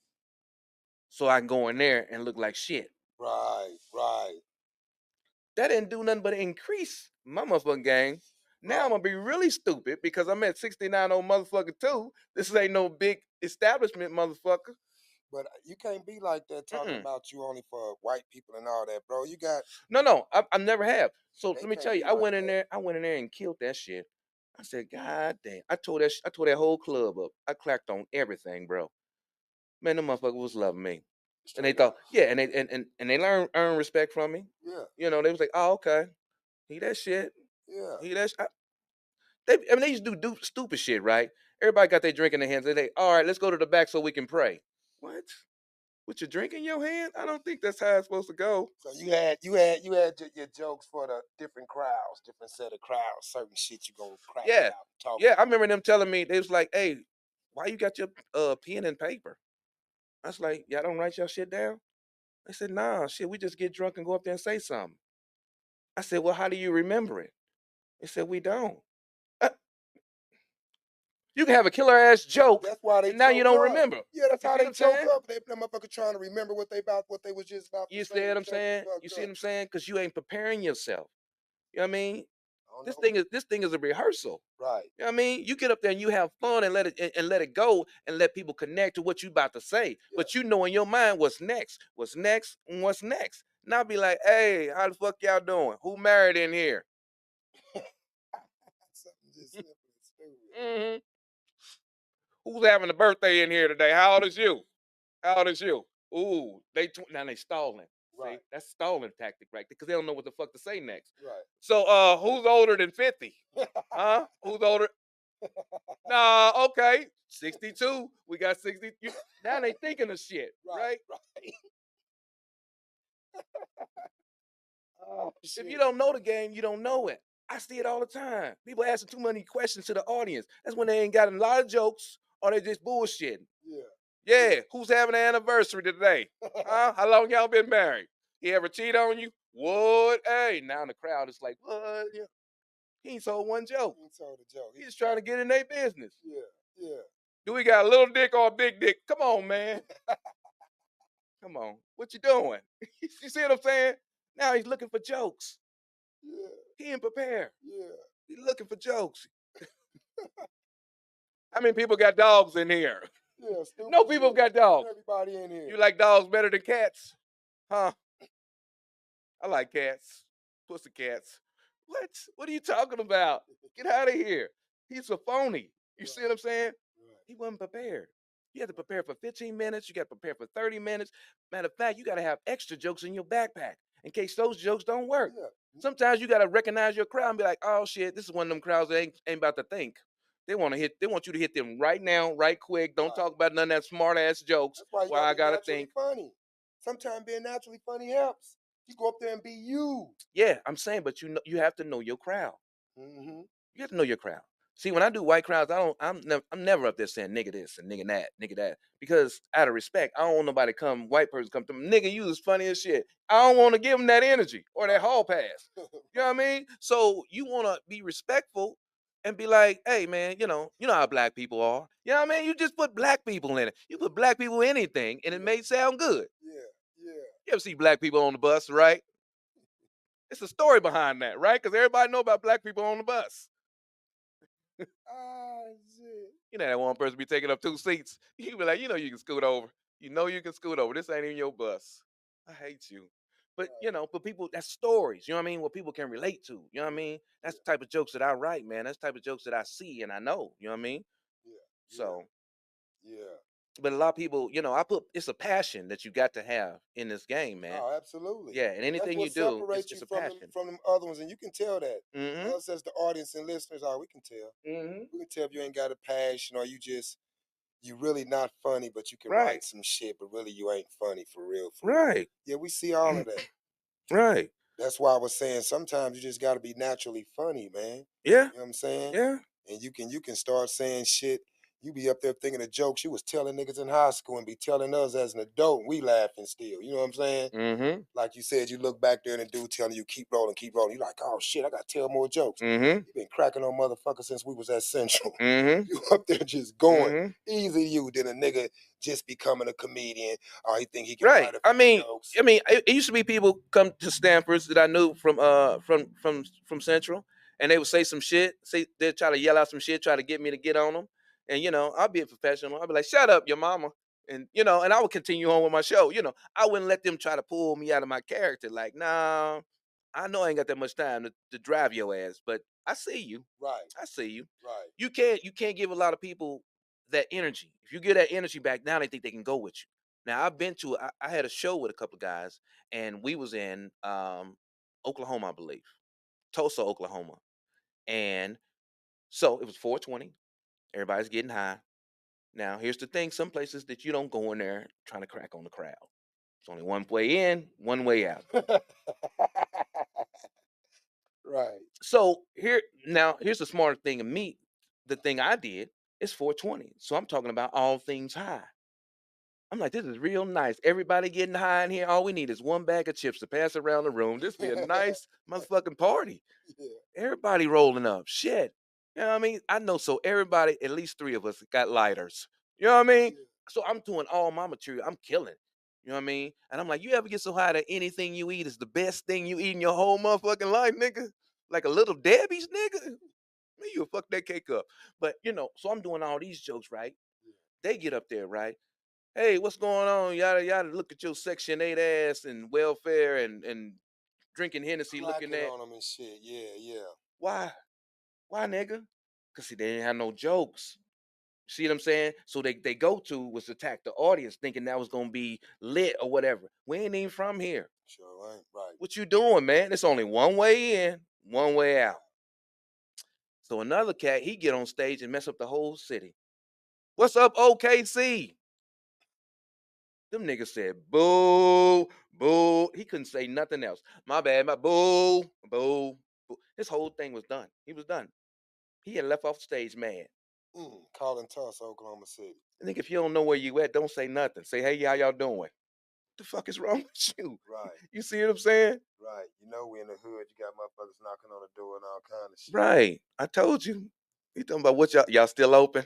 [SPEAKER 2] So I can go in there and look like shit.
[SPEAKER 1] Right. Right.
[SPEAKER 2] That didn't do nothing but increase my motherfucking game. Now I'm
[SPEAKER 1] Right.
[SPEAKER 2] gonna be really stupid because I'm at 69 old motherfucker too. This ain't no big establishment, motherfucker.
[SPEAKER 1] But you can't be like that talking
[SPEAKER 2] Mm-mm.
[SPEAKER 1] about you only for white people and all that, bro. You got
[SPEAKER 2] No, I never have. So
[SPEAKER 1] they
[SPEAKER 2] let me
[SPEAKER 1] can't
[SPEAKER 2] tell you,
[SPEAKER 1] be
[SPEAKER 2] I
[SPEAKER 1] like
[SPEAKER 2] went in
[SPEAKER 1] that.
[SPEAKER 2] there, and killed that shit. I said, God damn. I tore that whole club up. I clacked on everything, bro. Man, the motherfucker was loving me. And they
[SPEAKER 1] Straight
[SPEAKER 2] thought,
[SPEAKER 1] up.
[SPEAKER 2] yeah, and they earn respect from me.
[SPEAKER 1] Yeah.
[SPEAKER 2] They was like, oh, okay. He that shit.
[SPEAKER 1] Yeah.
[SPEAKER 2] He that they used to do stupid shit, right? Everybody got their drink in their hands. They all right, let's go to the back so we can pray. What? with your drink in your hand. I don't think that's how it's supposed to go.
[SPEAKER 1] So you had your jokes for the different crowds, different set of crowds, certain shit you gonna crack
[SPEAKER 2] Yeah,
[SPEAKER 1] out, talk
[SPEAKER 2] yeah. I
[SPEAKER 1] about.
[SPEAKER 2] remember them telling me they was like, "Hey, why you got your pen and paper?" I was like, "Y'all don't write your shit down." They said, "Nah, shit. We just get drunk and go up there and say something." I said, "Well, how do you remember it?" They said, "We don't." Uh, you can have a killer ass joke,
[SPEAKER 1] That's why they
[SPEAKER 2] and now you
[SPEAKER 1] choke
[SPEAKER 2] don't
[SPEAKER 1] up.
[SPEAKER 2] remember.
[SPEAKER 1] Yeah, that's
[SPEAKER 2] You
[SPEAKER 1] how
[SPEAKER 2] see what
[SPEAKER 1] they
[SPEAKER 2] I'm
[SPEAKER 1] choke
[SPEAKER 2] saying?
[SPEAKER 1] up. They them motherfucker trying to remember what they was just about to
[SPEAKER 2] You
[SPEAKER 1] say.
[SPEAKER 2] see what
[SPEAKER 1] They
[SPEAKER 2] I'm
[SPEAKER 1] choking
[SPEAKER 2] saying? You
[SPEAKER 1] fucked
[SPEAKER 2] see
[SPEAKER 1] up.
[SPEAKER 2] what I'm saying? Because you ain't preparing yourself. You know what I mean?
[SPEAKER 1] I don't
[SPEAKER 2] This
[SPEAKER 1] know.
[SPEAKER 2] thing is a rehearsal.
[SPEAKER 1] Right.
[SPEAKER 2] You know what I mean? You get up there and you have fun and let it go and let people connect to what you about to say.
[SPEAKER 1] Yeah.
[SPEAKER 2] But you know in your mind what's next, what's next, and what's next. And I'll be like, hey, how the fuck y'all doing? Who married in here?
[SPEAKER 1] Something just simple and stupid.
[SPEAKER 2] Hmm. Who's having a birthday in here today? How old is you? How old is you? Ooh, now they stalling. See,
[SPEAKER 1] Right.
[SPEAKER 2] that's stalling tactic right there because they don't know what the fuck to say next.
[SPEAKER 1] Right.
[SPEAKER 2] So, who's older than 50? Huh? Who's older? Nah, okay. 62. We got 60. Now they thinking of shit,
[SPEAKER 1] Right.
[SPEAKER 2] right?
[SPEAKER 1] Right. Oh
[SPEAKER 2] If you
[SPEAKER 1] shit.
[SPEAKER 2] don't know the game, you don't know it. I see it all the time. People asking too many questions to the audience. That's when they ain't got a lot of jokes or they just bullshitting.
[SPEAKER 1] Yeah.
[SPEAKER 2] Yeah, who's having an anniversary today? Huh? How long y'all been married? He ever cheat on you? What? Hey, now the crowd is like, what? Yeah. He ain't told one joke.
[SPEAKER 1] He told a joke.
[SPEAKER 2] He's just trying to get in their business.
[SPEAKER 1] Yeah. Yeah.
[SPEAKER 2] Do we got a little dick or a big dick? Come on, man. Come on. What you doing? You see what I'm saying? Now he's looking for jokes.
[SPEAKER 1] Yeah.
[SPEAKER 2] He ain't prepared.
[SPEAKER 1] Yeah.
[SPEAKER 2] He's looking for jokes. How many people got dogs in here?
[SPEAKER 1] Yeah. Stupid
[SPEAKER 2] No people
[SPEAKER 1] shit.
[SPEAKER 2] got dogs.
[SPEAKER 1] Everybody in here.
[SPEAKER 2] You like dogs better than cats? Huh? I like cats. Pussy cats. What? What are you talking about? Get out of here. He's a phony. You see
[SPEAKER 1] Right.
[SPEAKER 2] what I'm saying?
[SPEAKER 1] Right.
[SPEAKER 2] He wasn't prepared. You had to prepare for 15 minutes. You got to prepare for 30 minutes. Matter of fact, you got to have extra jokes in your backpack in case those jokes don't work.
[SPEAKER 1] Yeah.
[SPEAKER 2] Sometimes you got to recognize your crowd and be like, oh shit, this is one of them crowds that ain't about to think. They want you to hit them right now, right quick. Don't
[SPEAKER 1] Right.
[SPEAKER 2] talk about none of that smart ass jokes
[SPEAKER 1] That's why you
[SPEAKER 2] while
[SPEAKER 1] gotta
[SPEAKER 2] I
[SPEAKER 1] be
[SPEAKER 2] gotta
[SPEAKER 1] naturally
[SPEAKER 2] think.
[SPEAKER 1] funny. Sometimes being naturally funny helps. You go up there and be you.
[SPEAKER 2] Yeah, I'm saying, but you have to know your crowd.
[SPEAKER 1] Mm-hmm.
[SPEAKER 2] You have to know your crowd. See, when I do white crowds, I'm never up there saying nigga this and nigga that, because out of respect, I don't want nobody white person come to me, nigga, you was funny as shit. I don't want to give them that energy or that
[SPEAKER 1] Right.
[SPEAKER 2] hall pass. You know what I mean? So you want to be respectful and be like, hey man, you know how black people are. You know what I mean? You just put black people in it. You put black people in anything, and it
[SPEAKER 1] Yeah.
[SPEAKER 2] may sound good.
[SPEAKER 1] Yeah. Yeah.
[SPEAKER 2] You ever see black people on the bus, right? It's a story behind that, right? Because everybody know about black people on the bus.
[SPEAKER 1] Ah shit.
[SPEAKER 2] You know that one person be taking up two seats. You be like, you can scoot over. You know you can scoot over. This ain't even your bus. I hate you. But
[SPEAKER 1] Right.
[SPEAKER 2] but people, that's stories. You know what I mean? What people can relate to. You know what I
[SPEAKER 1] Yeah.
[SPEAKER 2] mean? That's
[SPEAKER 1] Yeah.
[SPEAKER 2] the type of jokes that I write, man. That's the type of jokes that I see and I know. You know what I mean?
[SPEAKER 1] Yeah. Yeah.
[SPEAKER 2] So,
[SPEAKER 1] Yeah.
[SPEAKER 2] but a lot of people, I put it's a passion that you got to have in this game, man.
[SPEAKER 1] Oh, absolutely.
[SPEAKER 2] Yeah, and
[SPEAKER 1] That's
[SPEAKER 2] anything you
[SPEAKER 1] what
[SPEAKER 2] do,
[SPEAKER 1] separates you
[SPEAKER 2] it's a
[SPEAKER 1] from them
[SPEAKER 2] passion.
[SPEAKER 1] from them other ones, and you can tell that.
[SPEAKER 2] Mm-hmm.
[SPEAKER 1] Us as the audience and listeners, we can tell.
[SPEAKER 2] Mm-hmm.
[SPEAKER 1] We can tell if you ain't got a passion or you really not funny, but you can
[SPEAKER 2] Right.
[SPEAKER 1] write some shit, but really you ain't funny for real, for real.
[SPEAKER 2] Right.
[SPEAKER 1] Yeah, we see all of that.
[SPEAKER 2] Right.
[SPEAKER 1] That's why I was saying sometimes you just gotta be naturally funny, man.
[SPEAKER 2] Yeah.
[SPEAKER 1] You know what I'm saying?
[SPEAKER 2] Yeah.
[SPEAKER 1] And you can start saying shit. You be up there thinking of jokes you was telling niggas in high school and be telling us as an adult, and we laughing still. You know what I'm saying?
[SPEAKER 2] Mm-hmm.
[SPEAKER 1] Like you said, you look back there and the dude telling you keep rolling, keep rolling. You're like, oh shit, I gotta tell more jokes.
[SPEAKER 2] Mm-hmm.
[SPEAKER 1] You been cracking on motherfuckers since we was at Central.
[SPEAKER 2] Mm-hmm.
[SPEAKER 1] You up there just going.
[SPEAKER 2] Mm-hmm.
[SPEAKER 1] Easy you than a nigga just becoming a comedian. Or he think he can
[SPEAKER 2] Right.
[SPEAKER 1] write a
[SPEAKER 2] I
[SPEAKER 1] few
[SPEAKER 2] mean,
[SPEAKER 1] jokes.
[SPEAKER 2] it used to be people come to Stanford's that I knew from Central, and they would say some shit. Say they'd try to yell out some shit, try to get me to get on them, and I'll be a professional. I'll be like, "Shut up, your mama," and and I would continue on with my show. I wouldn't let them try to pull me out of my character. Like, nah, I know I ain't got that much time to drive your ass, but I see you.
[SPEAKER 1] Right,
[SPEAKER 2] I see you.
[SPEAKER 1] right.
[SPEAKER 2] You can't give a lot of people that energy. If you get that energy back, now they think they can go with you. Now I've been to I had a show with a couple of guys, and we was in Oklahoma, I believe, Tulsa, Oklahoma, and so it was 420. Everybody's getting high. Now, here's the thing: some places that you don't go in there trying to crack on the crowd. It's only one way in, one way out.
[SPEAKER 1] Right.
[SPEAKER 2] So here's the smart thing of me. The thing I did is 420. So I'm talking about all things high. I'm like, this is real nice. Everybody getting high in here. All we need is one bag of chips to pass around the room. This be a nice motherfucking party.
[SPEAKER 1] Yeah.
[SPEAKER 2] Everybody rolling up. Shit. You know what I mean? I know. So everybody, at least 3 of us, got lighters. You know what I mean?
[SPEAKER 1] Yeah.
[SPEAKER 2] So I'm doing all my material. I'm killing. You know what I mean? And I'm like, you ever get so high that anything you eat is the best thing you eat in your whole motherfucking life, nigga? Like a little Debbie's, nigga? Man, you'll fuck that cake up. But, so I'm doing all these jokes, right? They get up there, right? Hey, what's going on? Yada yada. Look at your Section 8 ass and welfare and drinking Hennessy looking
[SPEAKER 1] Clacking
[SPEAKER 2] at.
[SPEAKER 1] on them and shit. Yeah, yeah.
[SPEAKER 2] Why? Why, nigga? Because see, they didn't have no jokes. See what I'm saying? So they go to was attack the audience thinking that was gonna be lit or whatever. We ain't even from here.
[SPEAKER 1] Sure ain't. Right.
[SPEAKER 2] What you doing, man? It's only one way in, one way out. So another cat, he get on stage and mess up the whole city. What's up, OKC? Them niggas said boo, boo. He couldn't say nothing else. My bad, my boo, boo, boo. His whole thing was done. He was done. He had left off stage mad.
[SPEAKER 1] Calling Tulsa, Oklahoma City.
[SPEAKER 2] I think if you don't know where you at, don't say nothing. Say, hey, how y'all doing? What the fuck is wrong with you?
[SPEAKER 1] Right.
[SPEAKER 2] You see what I'm saying?
[SPEAKER 1] Right. You know we in the hood. You got motherfuckers knocking on the door and all kind of shit.
[SPEAKER 2] Right. I told you. You talking about what y'all still open?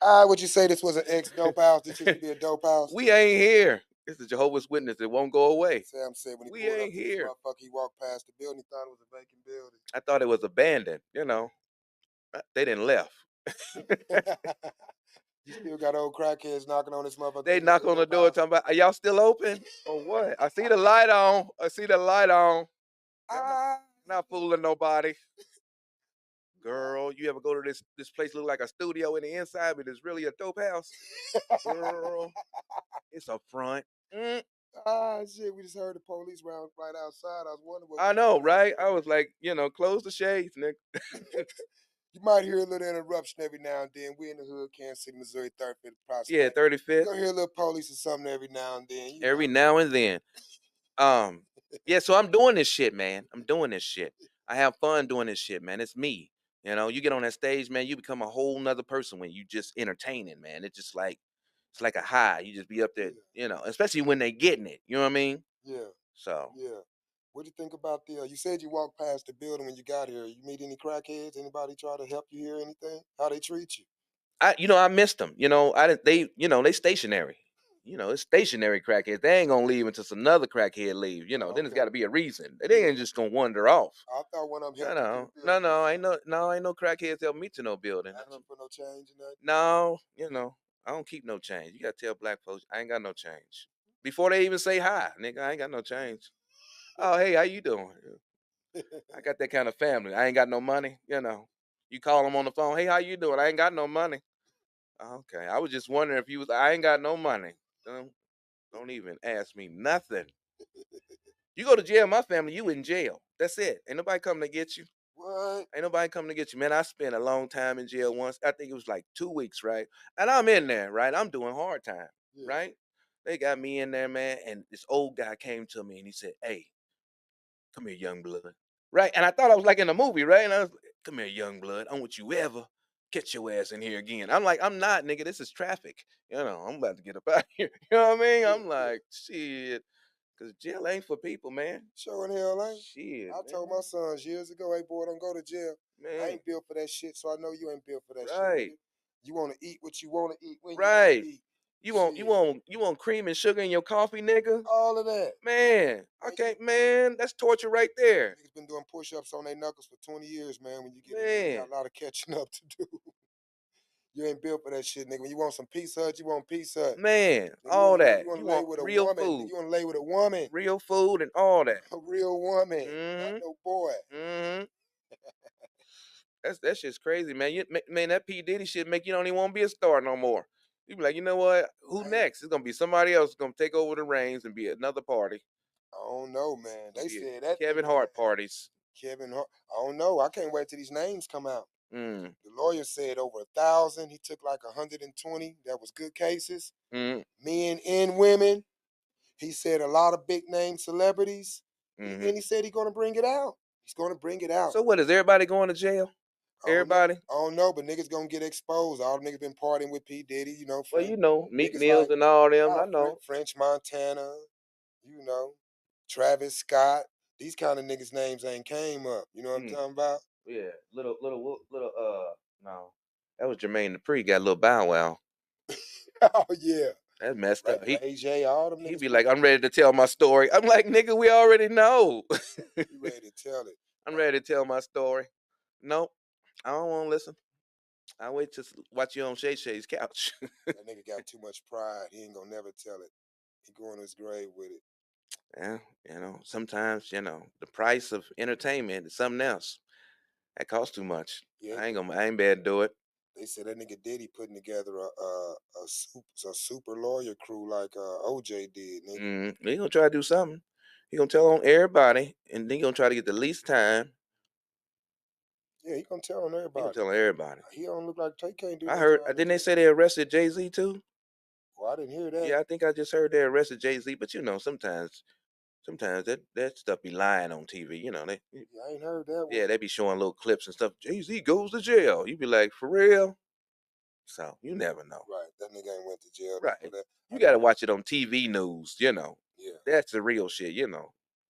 [SPEAKER 1] Would you say this was an ex-dope house? This used to be a dope house?
[SPEAKER 2] We ain't here. It's the Jehovah's Witness. It won't go away.
[SPEAKER 1] Sam said when he
[SPEAKER 2] We
[SPEAKER 1] pulled up
[SPEAKER 2] ain't
[SPEAKER 1] to this
[SPEAKER 2] here.
[SPEAKER 1] motherfucker, he walked past the building. He thought it was a vacant building.
[SPEAKER 2] I thought it was abandoned. They didn't left.
[SPEAKER 1] You still got old crackheads knocking on this motherfucker.
[SPEAKER 2] They knock on the door talking about, are y'all still open or what? I see the light on. I see the light on. Not fooling nobody. Girl, you ever go to this place look like a studio in the inside, but it's really a dope house? Girl, it's a front.
[SPEAKER 1] Shit, we just heard the police round right outside. I was wondering what
[SPEAKER 2] I know, right? I was like, close the shades, nigga.
[SPEAKER 1] You might hear a little interruption every now and then. We in the hood, Kansas City, Missouri, 35th Prospect.
[SPEAKER 2] Yeah, 35th.
[SPEAKER 1] You're gonna hear a little police or something every now and then.
[SPEAKER 2] Every now and then. Yeah, so I'm doing this shit, man. I'm doing this shit. I have fun doing this shit, man. It's me. You get on that stage, man, you become a whole nother person when you just entertaining, man. It's like a high. You just be up there, especially when they getting it. You know what I mean?
[SPEAKER 1] Yeah.
[SPEAKER 2] So
[SPEAKER 1] Yeah. What do you think about you said you walked past the building when you got here. You meet any crackheads? Anybody try to help you here? Anything? How they treat you?
[SPEAKER 2] I missed them. I didn't they stationary. It's stationary crackheads. They ain't gonna leave until another crackhead leave. Then there's gotta be a reason. They ain't just gonna wander off.
[SPEAKER 1] I thought one of them helped you.
[SPEAKER 2] No, ain't no crackheads help me to no building.
[SPEAKER 1] Ask you for no change or nothing?
[SPEAKER 2] No, I don't keep no change. You gotta tell black folks I ain't got no change. Before they even say hi, nigga, I ain't got no change. Oh, hey, how you doing? I got that kind of family. I ain't got no money, You call them on the phone, hey, how you doing? I ain't got no money. Okay, I was just wondering if you was. I ain't got no money. Don't even ask me nothing. You go to jail, my family, you in jail. That's it. Ain't nobody coming to get you.
[SPEAKER 1] What?
[SPEAKER 2] Ain't nobody coming to get you, man. I spent a long time in jail once. I think it was like 2 weeks, right? And I'm in there, right? I'm doing hard time, right? They got me in there, man. And this old guy came to me and he said, "Hey, come here, young blood." Right? And I thought I was like in a movie, right? And I was like, "Come here, young blood. I don't want you ever catch your ass in here again." I'm like, I'm not, nigga. This is traffic. I'm about to get up out of here. You know what I mean? I'm like, shit. Cause jail ain't for people, man.
[SPEAKER 1] Sure in hell ain't.
[SPEAKER 2] Shit.
[SPEAKER 1] I told my sons years ago, hey boy, don't go to jail. Man. I ain't built for that shit, so I know you ain't built for that shit. Nigga. You want to eat what you want to eat when you want to eat.
[SPEAKER 2] You want cream and sugar in your coffee, nigga?
[SPEAKER 1] All of that.
[SPEAKER 2] Man, okay, man, that's torture right there.
[SPEAKER 1] Niggas been doing push-ups on their knuckles for 20 years, man. When you get in, you got a lot of catching up to do. You ain't built for that shit, nigga. When you want some Pizza Hut, you want Pizza Hut.
[SPEAKER 2] Man, all that.
[SPEAKER 1] You want real food. You want to lay with a woman.
[SPEAKER 2] Real food and all that.
[SPEAKER 1] A real woman, not no boy.
[SPEAKER 2] That shit's crazy, man. Man, that P. Diddy shit make you don't even want to be a star no more. You be like, you know what? Who next? It's gonna be somebody else gonna take over the reins and be another party.
[SPEAKER 1] I don't know, man. They said
[SPEAKER 2] that Kevin Hart parties.
[SPEAKER 1] Kevin Hart. I don't know. I can't wait till these names come out.
[SPEAKER 2] Mm.
[SPEAKER 1] The lawyer said over 1,000. He took like 120. That was good cases,
[SPEAKER 2] Mm.
[SPEAKER 1] men and women. He said a lot of big name celebrities.
[SPEAKER 2] Mm-hmm.
[SPEAKER 1] And he said he's going to bring it out. He's going to bring it out.
[SPEAKER 2] So what, is everybody going to jail? Everybody?
[SPEAKER 1] I don't know, but niggas gonna get exposed. All the niggas been partying with P. Diddy,
[SPEAKER 2] Well, you know, Meek
[SPEAKER 1] niggas
[SPEAKER 2] Mills
[SPEAKER 1] like
[SPEAKER 2] and all them. I know.
[SPEAKER 1] French Montana, Travis Scott. These kind of niggas' names ain't came up. You know what I'm talking about?
[SPEAKER 2] Yeah, little. No, that was Jermaine Dupri. Got a little Bow Wow.
[SPEAKER 1] Oh yeah,
[SPEAKER 2] That's messed up.
[SPEAKER 1] AJ, all them
[SPEAKER 2] He
[SPEAKER 1] niggas.
[SPEAKER 2] be like, I'm ready to tell my story. I'm like, nigga, we already know.
[SPEAKER 1] You ready to tell it?
[SPEAKER 2] I'm ready to tell my story. Nope, I don't want to listen. I'll wait to watch you on Shay Shay's couch.
[SPEAKER 1] That nigga got too much pride. He ain't gonna never tell it. He going to his grave with it.
[SPEAKER 2] Yeah, sometimes, the price of entertainment is something else. That costs too much.
[SPEAKER 1] Yeah,
[SPEAKER 2] I ain't bad to do it.
[SPEAKER 1] they said that nigga Diddy putting together a super lawyer crew like OJ did, nigga.
[SPEAKER 2] He gonna try to do something. He gonna tell on everybody, and then he gonna try to get the least time.
[SPEAKER 1] Yeah, he gonna tell on
[SPEAKER 2] He gonna
[SPEAKER 1] everybody.
[SPEAKER 2] tell on everybody.
[SPEAKER 1] He don't look like he can't do.
[SPEAKER 2] I heard. Didn't they say they arrested Jay-Z too?
[SPEAKER 1] Well, I didn't hear that.
[SPEAKER 2] Yeah, I think I just heard they arrested Jay-Z. But sometimes that stuff be lying on TV.
[SPEAKER 1] I ain't heard that one.
[SPEAKER 2] Yeah, they be showing little clips and stuff. Jay-Z goes to jail. You be like, for real? So you never know.
[SPEAKER 1] Right, that nigga ain't went to jail.
[SPEAKER 2] Right.
[SPEAKER 1] That.
[SPEAKER 2] You gotta watch it on TV news.
[SPEAKER 1] Yeah.
[SPEAKER 2] That's the real shit.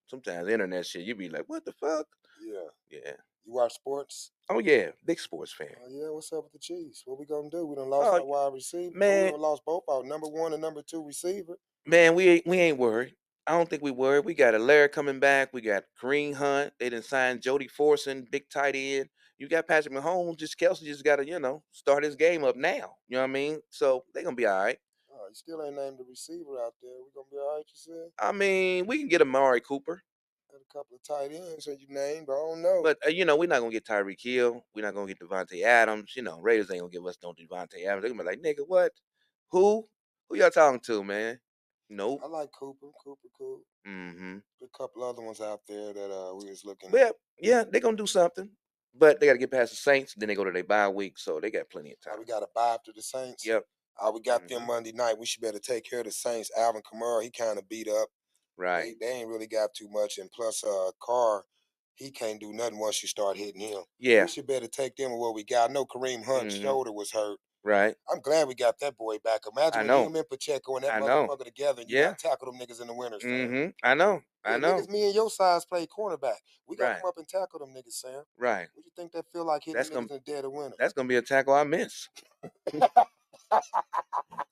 [SPEAKER 2] Sometimes internet shit. You be like, what the fuck?
[SPEAKER 1] Yeah.
[SPEAKER 2] Yeah.
[SPEAKER 1] You watch sports?
[SPEAKER 2] Oh yeah, big sports fan.
[SPEAKER 1] Oh yeah, what's up with the Chiefs? What we gonna do? We done lost our wide receiver.
[SPEAKER 2] Man,
[SPEAKER 1] we done lost both our number 1 and number 2 receiver.
[SPEAKER 2] Man, we ain't worried. I don't think we worried. We got Alaire coming back. We got Kareem Hunt. They done signed Jody Forson, big tight end. You got Patrick Mahomes. Kelsey just got to, start his game up now. You know what I mean? So they gonna be all right.
[SPEAKER 1] Oh, you still ain't named the receiver out there. We gonna be all right, you said?
[SPEAKER 2] I mean, we can get Amari Cooper.
[SPEAKER 1] Got a couple of tight ends that you named, but I don't know.
[SPEAKER 2] But we're not gonna get Tyreek Hill. We're not gonna get Devontae Adams. Raiders ain't gonna give us no Devontae Adams. They're gonna be like, nigga, what? Who y'all talking to, man? Nope.
[SPEAKER 1] I like Cooper. Cooper cool.
[SPEAKER 2] Mm-hmm.
[SPEAKER 1] A couple other ones out there that we was looking
[SPEAKER 2] at. Yeah, they're gonna do something. But they got to get past the Saints. Then they go to their bye week, so they got plenty of time.
[SPEAKER 1] We got a bye after the Saints.
[SPEAKER 2] Yep.
[SPEAKER 1] We got them Monday night. We should better take care of the Saints. Alvin Kamara, he kind of beat up.
[SPEAKER 2] Right.
[SPEAKER 1] They ain't really got too much, and plus, Carr, he can't do nothing once you start hitting him.
[SPEAKER 2] Yeah.
[SPEAKER 1] We should better take them with what we got. I know Kareem Hunt's shoulder was hurt.
[SPEAKER 2] Right.
[SPEAKER 1] I'm glad we got that boy back. Imagine when him and Pacheco and that motherfucker together, and you got to tackle them niggas in the winter, Sam.
[SPEAKER 2] I know.
[SPEAKER 1] Niggas, me and your size play cornerback. We got to come up and tackle them niggas, Sam.
[SPEAKER 2] Right.
[SPEAKER 1] What do you think that feel like hitting niggas in the dead of winter?
[SPEAKER 2] That's gonna be a tackle I miss.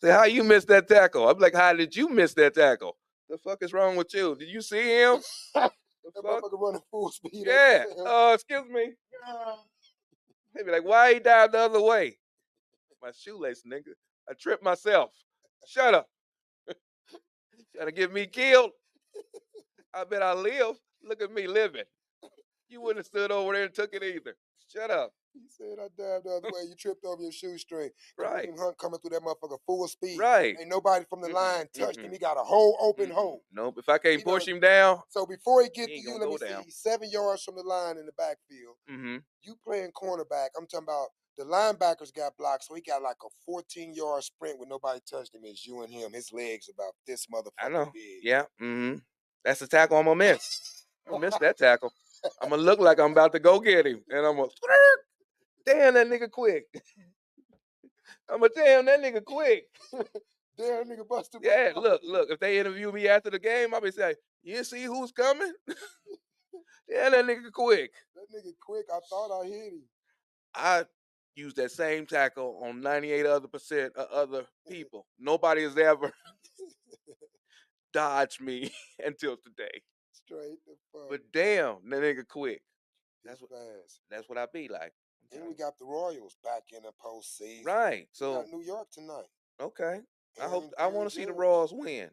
[SPEAKER 2] Say, how you missed that tackle? I'm like, how did you miss that tackle? The fuck is wrong with you? Did you see him?
[SPEAKER 1] That motherfucker running full speed.
[SPEAKER 2] Yeah. Excuse me. They be like, why he dive the other way? My shoelace, nigga. I tripped myself. Shut up. Trying to get me killed. I bet I live. Look at me living. You wouldn't have stood over there and took it either. Shut up.
[SPEAKER 1] He said, I dived the other way. You tripped over your shoestring.
[SPEAKER 2] Right.
[SPEAKER 1] Kareem Hunt coming through that motherfucker full speed.
[SPEAKER 2] Right.
[SPEAKER 1] Ain't nobody from the line touched him. He got a whole open hole.
[SPEAKER 2] Nope. If I can't push him down.
[SPEAKER 1] So before he get to you, let me
[SPEAKER 2] down.
[SPEAKER 1] see. He's 7 yards from the line in the backfield. You playing cornerback. I'm talking about the linebackers got blocked, so he got like a 14-yard sprint with nobody touched him. It's you and him. His legs about this motherfucker
[SPEAKER 2] I know.
[SPEAKER 1] big.
[SPEAKER 2] Yeah. That's the tackle I'm gonna miss. I'm gonna miss that tackle. I'm gonna look like I'm about to go get him, and I'm gonna damn that nigga quick. I'm gonna damn that nigga quick.
[SPEAKER 1] Damn nigga busted.
[SPEAKER 2] Yeah, look. If they interview me after the game, I'll be saying, "You see who's coming?" Damn that nigga quick.
[SPEAKER 1] That nigga quick. I thought I hit him.
[SPEAKER 2] I use that same tackle on 98% of other people. Nobody has ever dodged me until today.
[SPEAKER 1] Straight the fuck.
[SPEAKER 2] But damn, that nigga quick.
[SPEAKER 1] That's
[SPEAKER 2] what I be like.
[SPEAKER 1] And we got the Royals back in the postseason.
[SPEAKER 2] Right. So
[SPEAKER 1] we got New York tonight.
[SPEAKER 2] Okay. I want to see the Royals win.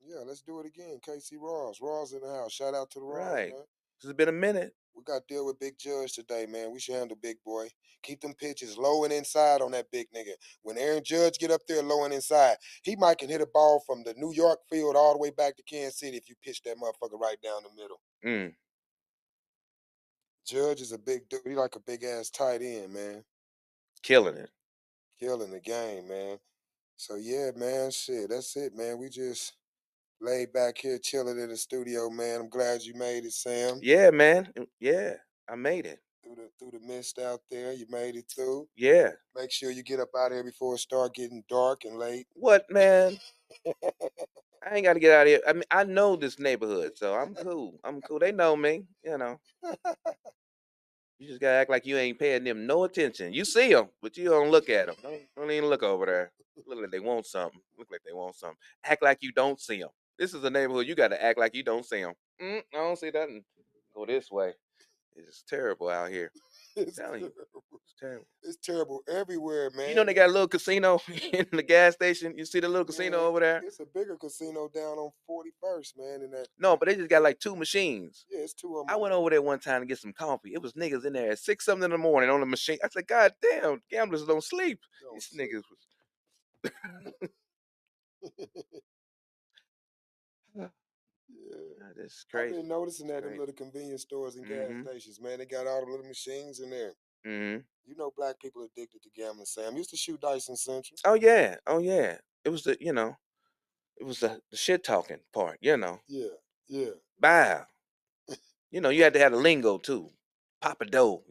[SPEAKER 1] Yeah, let's do it again. KC Royals. Royals in the house. Shout out to the Royals,
[SPEAKER 2] right.
[SPEAKER 1] man.
[SPEAKER 2] It's been a minute.
[SPEAKER 1] We got to deal with Big Judge today, man. We should handle Big Boy. Keep them pitches low and inside on that big nigga. When Aaron Judge get up there low and inside, he might can hit a ball from the New York field all the way back to Kansas City if you pitch that motherfucker right down the middle. Judge is a big dude. He like a big ass tight end, man.
[SPEAKER 2] Killing it.
[SPEAKER 1] Killing the game, man. So yeah, man, shit, that's it, man. We just laid back here chilling in the studio, man. I'm glad you made it, Sam.
[SPEAKER 2] Yeah, man. Yeah, I made it.
[SPEAKER 1] Through the mist out there, you made it through.
[SPEAKER 2] Yeah.
[SPEAKER 1] Make sure you get up out of here before it start getting dark and late.
[SPEAKER 2] What, man? I ain't got to get out of here. I mean, I know this neighborhood, so I'm cool. I'm cool. They know me, you know. You just gotta act like you ain't paying them no attention. You see them, but you don't look at them. Don't even look over there. Look like they want something. Look like they want something. Act like you don't see them. This is a neighborhood. You got to act like you don't see them. I don't see that. Go this way. It's terrible out here.
[SPEAKER 1] It's
[SPEAKER 2] I'm telling you,
[SPEAKER 1] terrible.
[SPEAKER 2] it's terrible.
[SPEAKER 1] It's terrible everywhere,
[SPEAKER 2] You know
[SPEAKER 1] man.
[SPEAKER 2] they got a little casino in the gas station. You see the little casino
[SPEAKER 1] Man,
[SPEAKER 2] over there?
[SPEAKER 1] it's a bigger casino down on 41st, man. In that,
[SPEAKER 2] No, but they just got like 2 machines.
[SPEAKER 1] yeah, it's two of
[SPEAKER 2] I
[SPEAKER 1] them.
[SPEAKER 2] went over there one time to get some coffee. It was niggas in there at 6 something in the morning on the machine. I said, God damn, gamblers don't sleep. These niggas was
[SPEAKER 1] Yeah.
[SPEAKER 2] that's
[SPEAKER 1] I've
[SPEAKER 2] crazy.
[SPEAKER 1] been noticing
[SPEAKER 2] It's
[SPEAKER 1] that them
[SPEAKER 2] crazy.
[SPEAKER 1] little convenience stores and gas
[SPEAKER 2] Mm-hmm.
[SPEAKER 1] stations, man. They got all the little machines in there.
[SPEAKER 2] Mm-hmm.
[SPEAKER 1] You know, black people addicted to gambling, Sam. Used to shoot dice in Central.
[SPEAKER 2] Oh yeah. Oh yeah. It was it was the shit talking part.
[SPEAKER 1] Yeah, yeah.
[SPEAKER 2] Bow. You had to have the lingo too. Papa dough.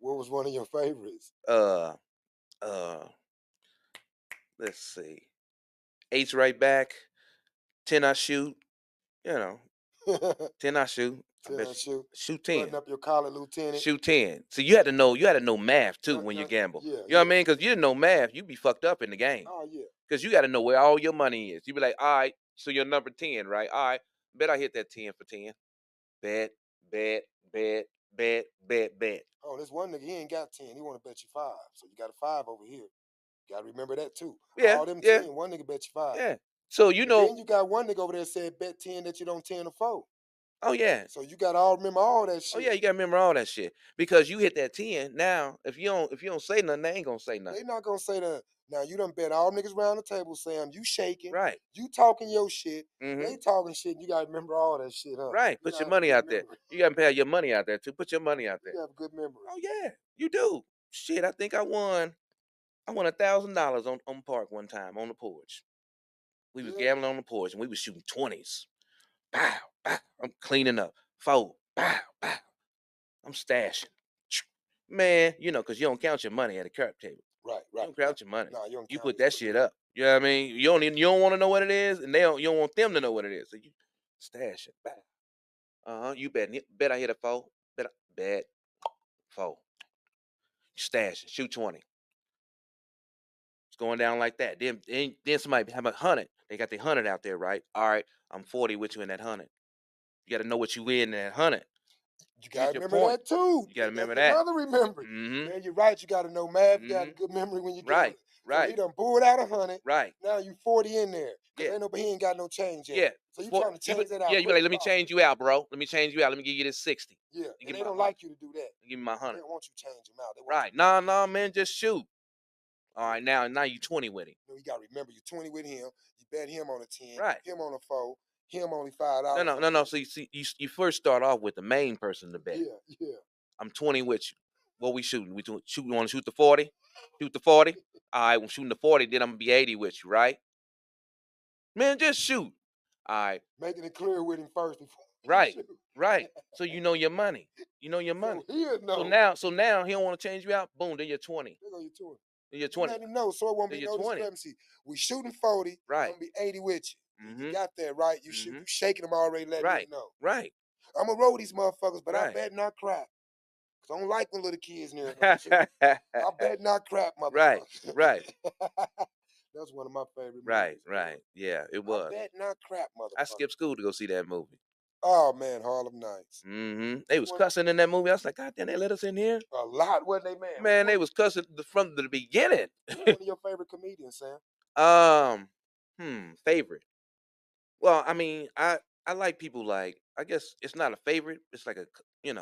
[SPEAKER 1] What was one of your favorites?
[SPEAKER 2] Uh uh let's see. Eight's right back. 10 I shoot. You know. 10 I shoot. I
[SPEAKER 1] Ten
[SPEAKER 2] bet
[SPEAKER 1] and shoot.
[SPEAKER 2] shoot
[SPEAKER 1] Button
[SPEAKER 2] 10.
[SPEAKER 1] up your collar, Lieutenant.
[SPEAKER 2] Shoot 10. So you had to know math too
[SPEAKER 1] No,
[SPEAKER 2] when you
[SPEAKER 1] no,
[SPEAKER 2] gamble.
[SPEAKER 1] yeah,
[SPEAKER 2] You know what I
[SPEAKER 1] yeah.
[SPEAKER 2] mean? Because you didn't know math, you'd be fucked up in the game.
[SPEAKER 1] Oh yeah.
[SPEAKER 2] Because you got to know where all your money is. You be like, all right, so you're number 10, right? All right, bet I hit that 10 for 10. Bet, bet, bet, bet, bet, bet.
[SPEAKER 1] Oh, this one nigga, he ain't got 10. He want to bet you 5. So you got a 5 over here. You got to remember that too.
[SPEAKER 2] Yeah,
[SPEAKER 1] All them
[SPEAKER 2] yeah,
[SPEAKER 1] 10, one nigga bet you 5.
[SPEAKER 2] yeah. So
[SPEAKER 1] And then you got one nigga over there said bet 10 that you don't 10 or 4.
[SPEAKER 2] oh yeah.
[SPEAKER 1] So you got to all remember all that
[SPEAKER 2] Oh
[SPEAKER 1] shit.
[SPEAKER 2] yeah, you gotta remember all that shit. Because you hit that 10. Now, if you don't say nothing, they ain't gonna say nothing.
[SPEAKER 1] They not gonna say that. Now you done bet all niggas around the table, Sam. You shaking,
[SPEAKER 2] Right.
[SPEAKER 1] you talking your shit,
[SPEAKER 2] Mm-hmm.
[SPEAKER 1] they talking shit. You gotta remember all that shit, huh?
[SPEAKER 2] Right.
[SPEAKER 1] You
[SPEAKER 2] Put
[SPEAKER 1] gotta
[SPEAKER 2] your
[SPEAKER 1] have a
[SPEAKER 2] money
[SPEAKER 1] good
[SPEAKER 2] out there.
[SPEAKER 1] memory.
[SPEAKER 2] You gotta pay your money out there too. Put your money out there.
[SPEAKER 1] You have a good memory.
[SPEAKER 2] Oh yeah, you do. Shit, I think I won. I won $1,000 on park one time on the porch. We was
[SPEAKER 1] Yeah.
[SPEAKER 2] gambling on the porch and we was shooting 20s. Bow, bow. I'm cleaning up. Four. Bow, bow. I'm stashing. Man, because you don't count your money at a crap table.
[SPEAKER 1] Right,
[SPEAKER 2] You
[SPEAKER 1] right.
[SPEAKER 2] don't count your money.
[SPEAKER 1] Nah, you don't
[SPEAKER 2] You
[SPEAKER 1] count
[SPEAKER 2] put
[SPEAKER 1] it. You
[SPEAKER 2] that
[SPEAKER 1] put
[SPEAKER 2] shit
[SPEAKER 1] it up.
[SPEAKER 2] up. You know what I mean? You don't want to know what it is, and you don't want them to know what it is. So you stash it. Bow. You bet I hit a four. Bet four. Stash it. Shoot 20. It's going down like that. Then somebody have 100. They got the 100 out there, right? All right, I'm 40 with you in that 100. You got to know what you win in that 100.
[SPEAKER 1] You
[SPEAKER 2] You get
[SPEAKER 1] gotta
[SPEAKER 2] your
[SPEAKER 1] remember
[SPEAKER 2] point.
[SPEAKER 1] that too.
[SPEAKER 2] You got to
[SPEAKER 1] That's
[SPEAKER 2] remember that.
[SPEAKER 1] another remembering.
[SPEAKER 2] Mm-hmm.
[SPEAKER 1] Man, you're right. You gotta know math. You got a
[SPEAKER 2] Mm-hmm.
[SPEAKER 1] good memory when you
[SPEAKER 2] Right.
[SPEAKER 1] gambling. So he
[SPEAKER 2] Right.
[SPEAKER 1] done pulled out 100.
[SPEAKER 2] Right.
[SPEAKER 1] Now you 40 in there. Cause
[SPEAKER 2] Yeah.
[SPEAKER 1] he ain't got no change yet.
[SPEAKER 2] Yeah.
[SPEAKER 1] So you trying to change that
[SPEAKER 2] Yeah.
[SPEAKER 1] out
[SPEAKER 2] You be
[SPEAKER 1] quick
[SPEAKER 2] like,
[SPEAKER 1] as
[SPEAKER 2] let me
[SPEAKER 1] possible.
[SPEAKER 2] change you out, bro. Let me change you out. Let me give you this 60.
[SPEAKER 1] Yeah.
[SPEAKER 2] You
[SPEAKER 1] And
[SPEAKER 2] give
[SPEAKER 1] they
[SPEAKER 2] me my
[SPEAKER 1] don't
[SPEAKER 2] 100.
[SPEAKER 1] like you to do that.
[SPEAKER 2] Give me my
[SPEAKER 1] They
[SPEAKER 2] 100.
[SPEAKER 1] don't want you to change them out. They want
[SPEAKER 2] Right.
[SPEAKER 1] you to
[SPEAKER 2] Nah,
[SPEAKER 1] keep them.
[SPEAKER 2] nah, man. Just shoot. All right. Now you 20 with him.
[SPEAKER 1] You gotta remember you're 20 with him. You bet him on a 10,
[SPEAKER 2] Right.
[SPEAKER 1] him on a 4, him only $5.
[SPEAKER 2] No, no, no, no. So you see, you first start off with the main person to bet.
[SPEAKER 1] Yeah, yeah.
[SPEAKER 2] I'm 20 with you. What we shooting? We want to shoot the 40? Shoot the 40? All right, I'm shooting the 40, then I'm gonna be 80 with you, right? Man, just shoot. All right,
[SPEAKER 1] Making it clear with him first before you
[SPEAKER 2] right,
[SPEAKER 1] shoot.
[SPEAKER 2] right. So you know your money. You know your
[SPEAKER 1] So
[SPEAKER 2] money.
[SPEAKER 1] he'll
[SPEAKER 2] So
[SPEAKER 1] know.
[SPEAKER 2] now he don't want to change you out. Boom, then you're 20.
[SPEAKER 1] There go your 20.
[SPEAKER 2] Then you're
[SPEAKER 1] You
[SPEAKER 2] 20.
[SPEAKER 1] let him know so it won't
[SPEAKER 2] Then
[SPEAKER 1] be
[SPEAKER 2] you're
[SPEAKER 1] no
[SPEAKER 2] 20.
[SPEAKER 1] discrepancy. We shooting 40, I'm
[SPEAKER 2] Right.
[SPEAKER 1] gonna be 80 with you. You
[SPEAKER 2] Mm-hmm.
[SPEAKER 1] got that right. You shoot,
[SPEAKER 2] Mm-hmm.
[SPEAKER 1] you shaking them already, letting him
[SPEAKER 2] Right.
[SPEAKER 1] know.
[SPEAKER 2] Right.
[SPEAKER 1] I'm gonna roll these motherfuckers, but I
[SPEAKER 2] Right.
[SPEAKER 1] bet not crap. Cause I don't like when little kids near me shooting. I bet not crap,
[SPEAKER 2] Right.
[SPEAKER 1] motherfucker.
[SPEAKER 2] Right.
[SPEAKER 1] That's one of my favorite
[SPEAKER 2] Right.
[SPEAKER 1] movies, man.
[SPEAKER 2] Right. Yeah, it
[SPEAKER 1] I
[SPEAKER 2] was.
[SPEAKER 1] bet not crap,
[SPEAKER 2] I
[SPEAKER 1] motherfucker.
[SPEAKER 2] skipped school to go see that movie.
[SPEAKER 1] Oh man, Harlem Nights.
[SPEAKER 2] They was
[SPEAKER 1] One,
[SPEAKER 2] cussing in that movie. I was like, God damn, they let us in here.
[SPEAKER 1] a lot, wasn't they, man?
[SPEAKER 2] Man, they was cussing from the beginning.
[SPEAKER 1] Who's one of your favorite comedians, Sam?
[SPEAKER 2] um, favorite. Well, I mean, I like people like, I guess it's not a favorite. It's like a
[SPEAKER 1] Who you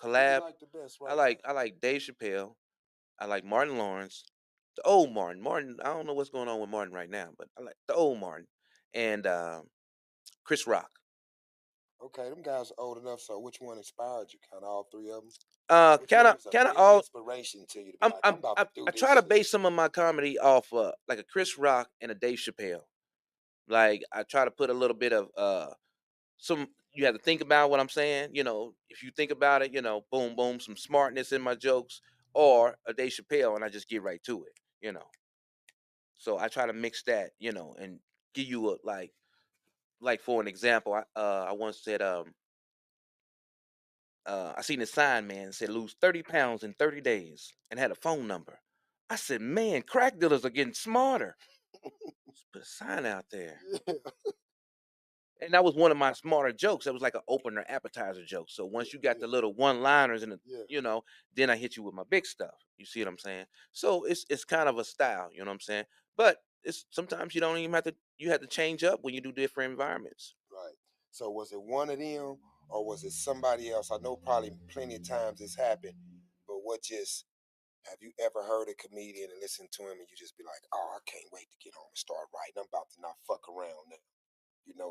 [SPEAKER 2] collab.
[SPEAKER 1] like the best
[SPEAKER 2] I
[SPEAKER 1] right
[SPEAKER 2] like
[SPEAKER 1] now?
[SPEAKER 2] I like Dave Chappelle. I like Martin Lawrence. The old Martin. Martin. I don't know what's going on with Martin right now, but I like the old Martin and Chris Rock.
[SPEAKER 1] Okay, them guys are old enough. So which one inspired you? Kind of all three of them. Which
[SPEAKER 2] Kind
[SPEAKER 1] one
[SPEAKER 2] of,
[SPEAKER 1] was a
[SPEAKER 2] kind of
[SPEAKER 1] big
[SPEAKER 2] all.
[SPEAKER 1] inspiration to you to be like, I'm about
[SPEAKER 2] I
[SPEAKER 1] to do
[SPEAKER 2] I try
[SPEAKER 1] this
[SPEAKER 2] to
[SPEAKER 1] shit?
[SPEAKER 2] base some of my comedy off like a Chris Rock and a Dave Chappelle. Like I try to put a little bit of some. You have to think about what I'm saying. If you think about it, boom, boom, some smartness in my jokes, or a Dave Chappelle, and I just get right to it. So I try to mix that, and give you a like for an example. I once said I seen a sign, man, said lose 30 pounds in 30 days and had a phone number. I said, man, crack dealers are getting smarter. Let's put a sign out there.
[SPEAKER 1] Yeah,
[SPEAKER 2] And that was one of my smarter jokes. That was like an opener appetizer joke. So once you got
[SPEAKER 1] yeah,
[SPEAKER 2] the little one liners and
[SPEAKER 1] yeah.
[SPEAKER 2] then I hit you with my big stuff. You see what I'm saying? So it's kind of a style, you know what I'm saying? But it's sometimes you don't even have to you have to change up when you do different environments.
[SPEAKER 1] Right. So was it one of them or was it somebody else? I know probably plenty of times it's happened, but what just have you ever heard a comedian and listen to him and you just be like, oh, I can't wait to get home and start writing. I'm about to not fuck around now.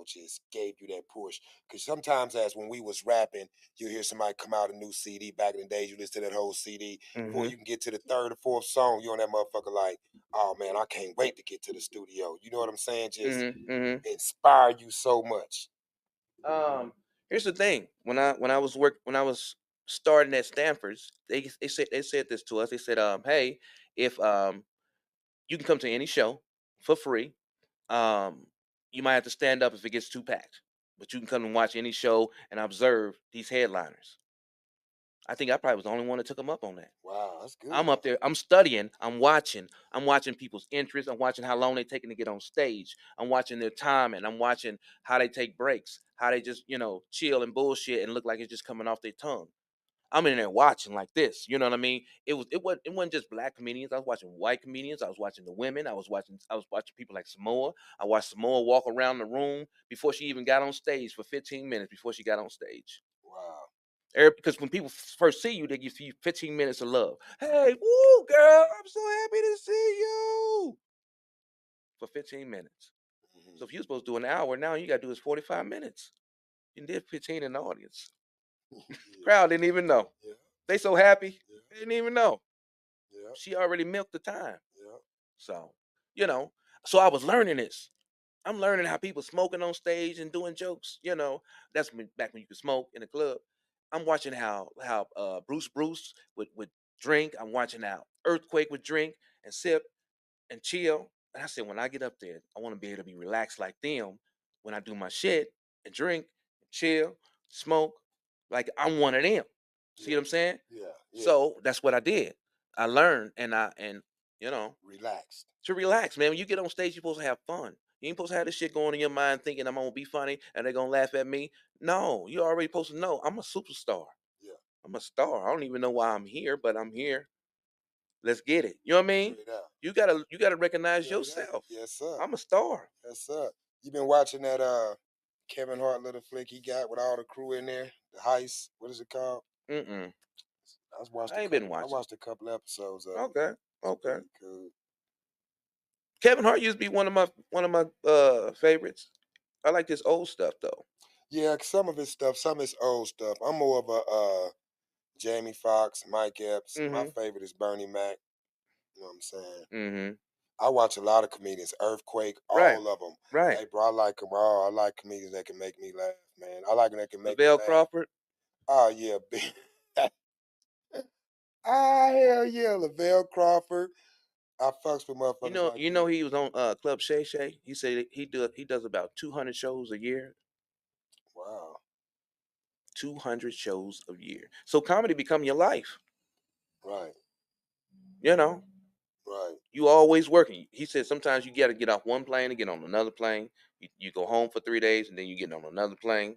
[SPEAKER 1] Just gave you that push. Because sometimes, as when we was rapping, you hear somebody come out a new CD. Back in the days, you listen to that whole CD. Before
[SPEAKER 2] Hmm.
[SPEAKER 1] you can get to the third or fourth song, you on that motherfucker like, oh man, I can't wait to get to the studio. You know what I'm saying? Just
[SPEAKER 2] Hmm. Hmm.
[SPEAKER 1] inspire you so much.
[SPEAKER 2] Um, Here's the thing. When I was starting at Stanford's, they said this to us. They said, hey, if you can come to any show for free. Um, you might have to stand up if it gets too packed, but you can come and watch any show and observe these headliners. I think I probably was the only one that took them up on that.
[SPEAKER 1] Wow, that's
[SPEAKER 2] I'm
[SPEAKER 1] good.
[SPEAKER 2] up there, I'm studying, I'm watching people's interests, I'm watching how long they taking to get on stage, I'm watching their time, and I'm watching how they take breaks, how they just, chill and bullshit and look like it's just coming off their tongue. I'm in there watching like this. You know what I mean? It wasn't just black comedians. I was watching white comedians. I was watching the women. I was watching people like Samoa. I watched Samoa walk around the room before she even got on stage for 15 minutes before she got on stage.
[SPEAKER 1] Wow.
[SPEAKER 2] Because when people first see you, they give you 15 minutes of love. Hey, woo, girl, I'm so happy to see you for 15 minutes.
[SPEAKER 1] Hmm.
[SPEAKER 2] So if you're supposed to do an hour, now you got to do is 45 minutes. You did 15 in the audience.
[SPEAKER 1] Yeah.
[SPEAKER 2] Crowd didn't even know.
[SPEAKER 1] Yeah.
[SPEAKER 2] They so happy,
[SPEAKER 1] Yeah.
[SPEAKER 2] they didn't even know.
[SPEAKER 1] Yeah.
[SPEAKER 2] She already milked the time.
[SPEAKER 1] Yeah.
[SPEAKER 2] So, you know, so I was learning this. I'm learning how people smoking on stage and doing jokes. That's back when you could smoke in a club. I'm watching how Bruce would drink. I'm watching how Earthquake would drink and sip and chill. And I said, when I get up there, I want to be able to be relaxed like them when I do my shit and drink, chill, smoke. Like I'm one of them. See
[SPEAKER 1] Yeah.
[SPEAKER 2] what I'm saying?
[SPEAKER 1] Yeah. Yeah.
[SPEAKER 2] So that's what I did. I learned and you know
[SPEAKER 1] Relaxed.
[SPEAKER 2] to relax, man. When you get on stage, you're supposed to have fun. You ain't supposed to have this shit going in your mind thinking I'm gonna be funny and they're gonna laugh at me. No, you're already supposed to know I'm a superstar.
[SPEAKER 1] Yeah.
[SPEAKER 2] I'm a star. I don't even know why I'm here, but I'm here. Let's get it. You know what I mean?
[SPEAKER 1] Straight up.
[SPEAKER 2] You gotta recognize
[SPEAKER 1] Straight up.
[SPEAKER 2] yourself.
[SPEAKER 1] Yes, sir.
[SPEAKER 2] I'm a star.
[SPEAKER 1] Yes, sir. You been watching that Kevin Hart little flick he got with all the crew in there? The heist. What is it called?
[SPEAKER 2] Mm-mm.
[SPEAKER 1] Watched a
[SPEAKER 2] I ain't been
[SPEAKER 1] couple. I
[SPEAKER 2] watching.
[SPEAKER 1] watched a couple episodes of it.
[SPEAKER 2] Okay.
[SPEAKER 1] It's
[SPEAKER 2] Okay.
[SPEAKER 1] pretty cool.
[SPEAKER 2] Kevin Hart used to be one of my favorites. I like this old stuff though.
[SPEAKER 1] Yeah, some of his stuff, some of his old stuff. I'm more of a Jamie Foxx, Mike Epps. My
[SPEAKER 2] Mm-hmm.
[SPEAKER 1] favorite is Bernie Mac. You know what I'm saying?
[SPEAKER 2] Mm-hmm.
[SPEAKER 1] I watch a lot of comedians, Earthquake,
[SPEAKER 2] Right.
[SPEAKER 1] all of them.
[SPEAKER 2] Right.
[SPEAKER 1] Hey, bro, I like them all. I like comedians that can make me laugh, man. I like them that can make me
[SPEAKER 2] Lavelle
[SPEAKER 1] laugh.
[SPEAKER 2] Crawford.
[SPEAKER 1] Oh yeah, hell yeah, Lavelle Crawford. I fucks with
[SPEAKER 2] You
[SPEAKER 1] motherfuckers
[SPEAKER 2] know,
[SPEAKER 1] like
[SPEAKER 2] you
[SPEAKER 1] that.
[SPEAKER 2] know he was on Club Shay Shay. He said he does about 200 shows a year.
[SPEAKER 1] Wow.
[SPEAKER 2] 200 shows a year. So comedy become your life.
[SPEAKER 1] Right.
[SPEAKER 2] You know,
[SPEAKER 1] Right.
[SPEAKER 2] you always working. He said sometimes you got to get off one plane and get on another plane. You go home for 3 days and then you get on another plane.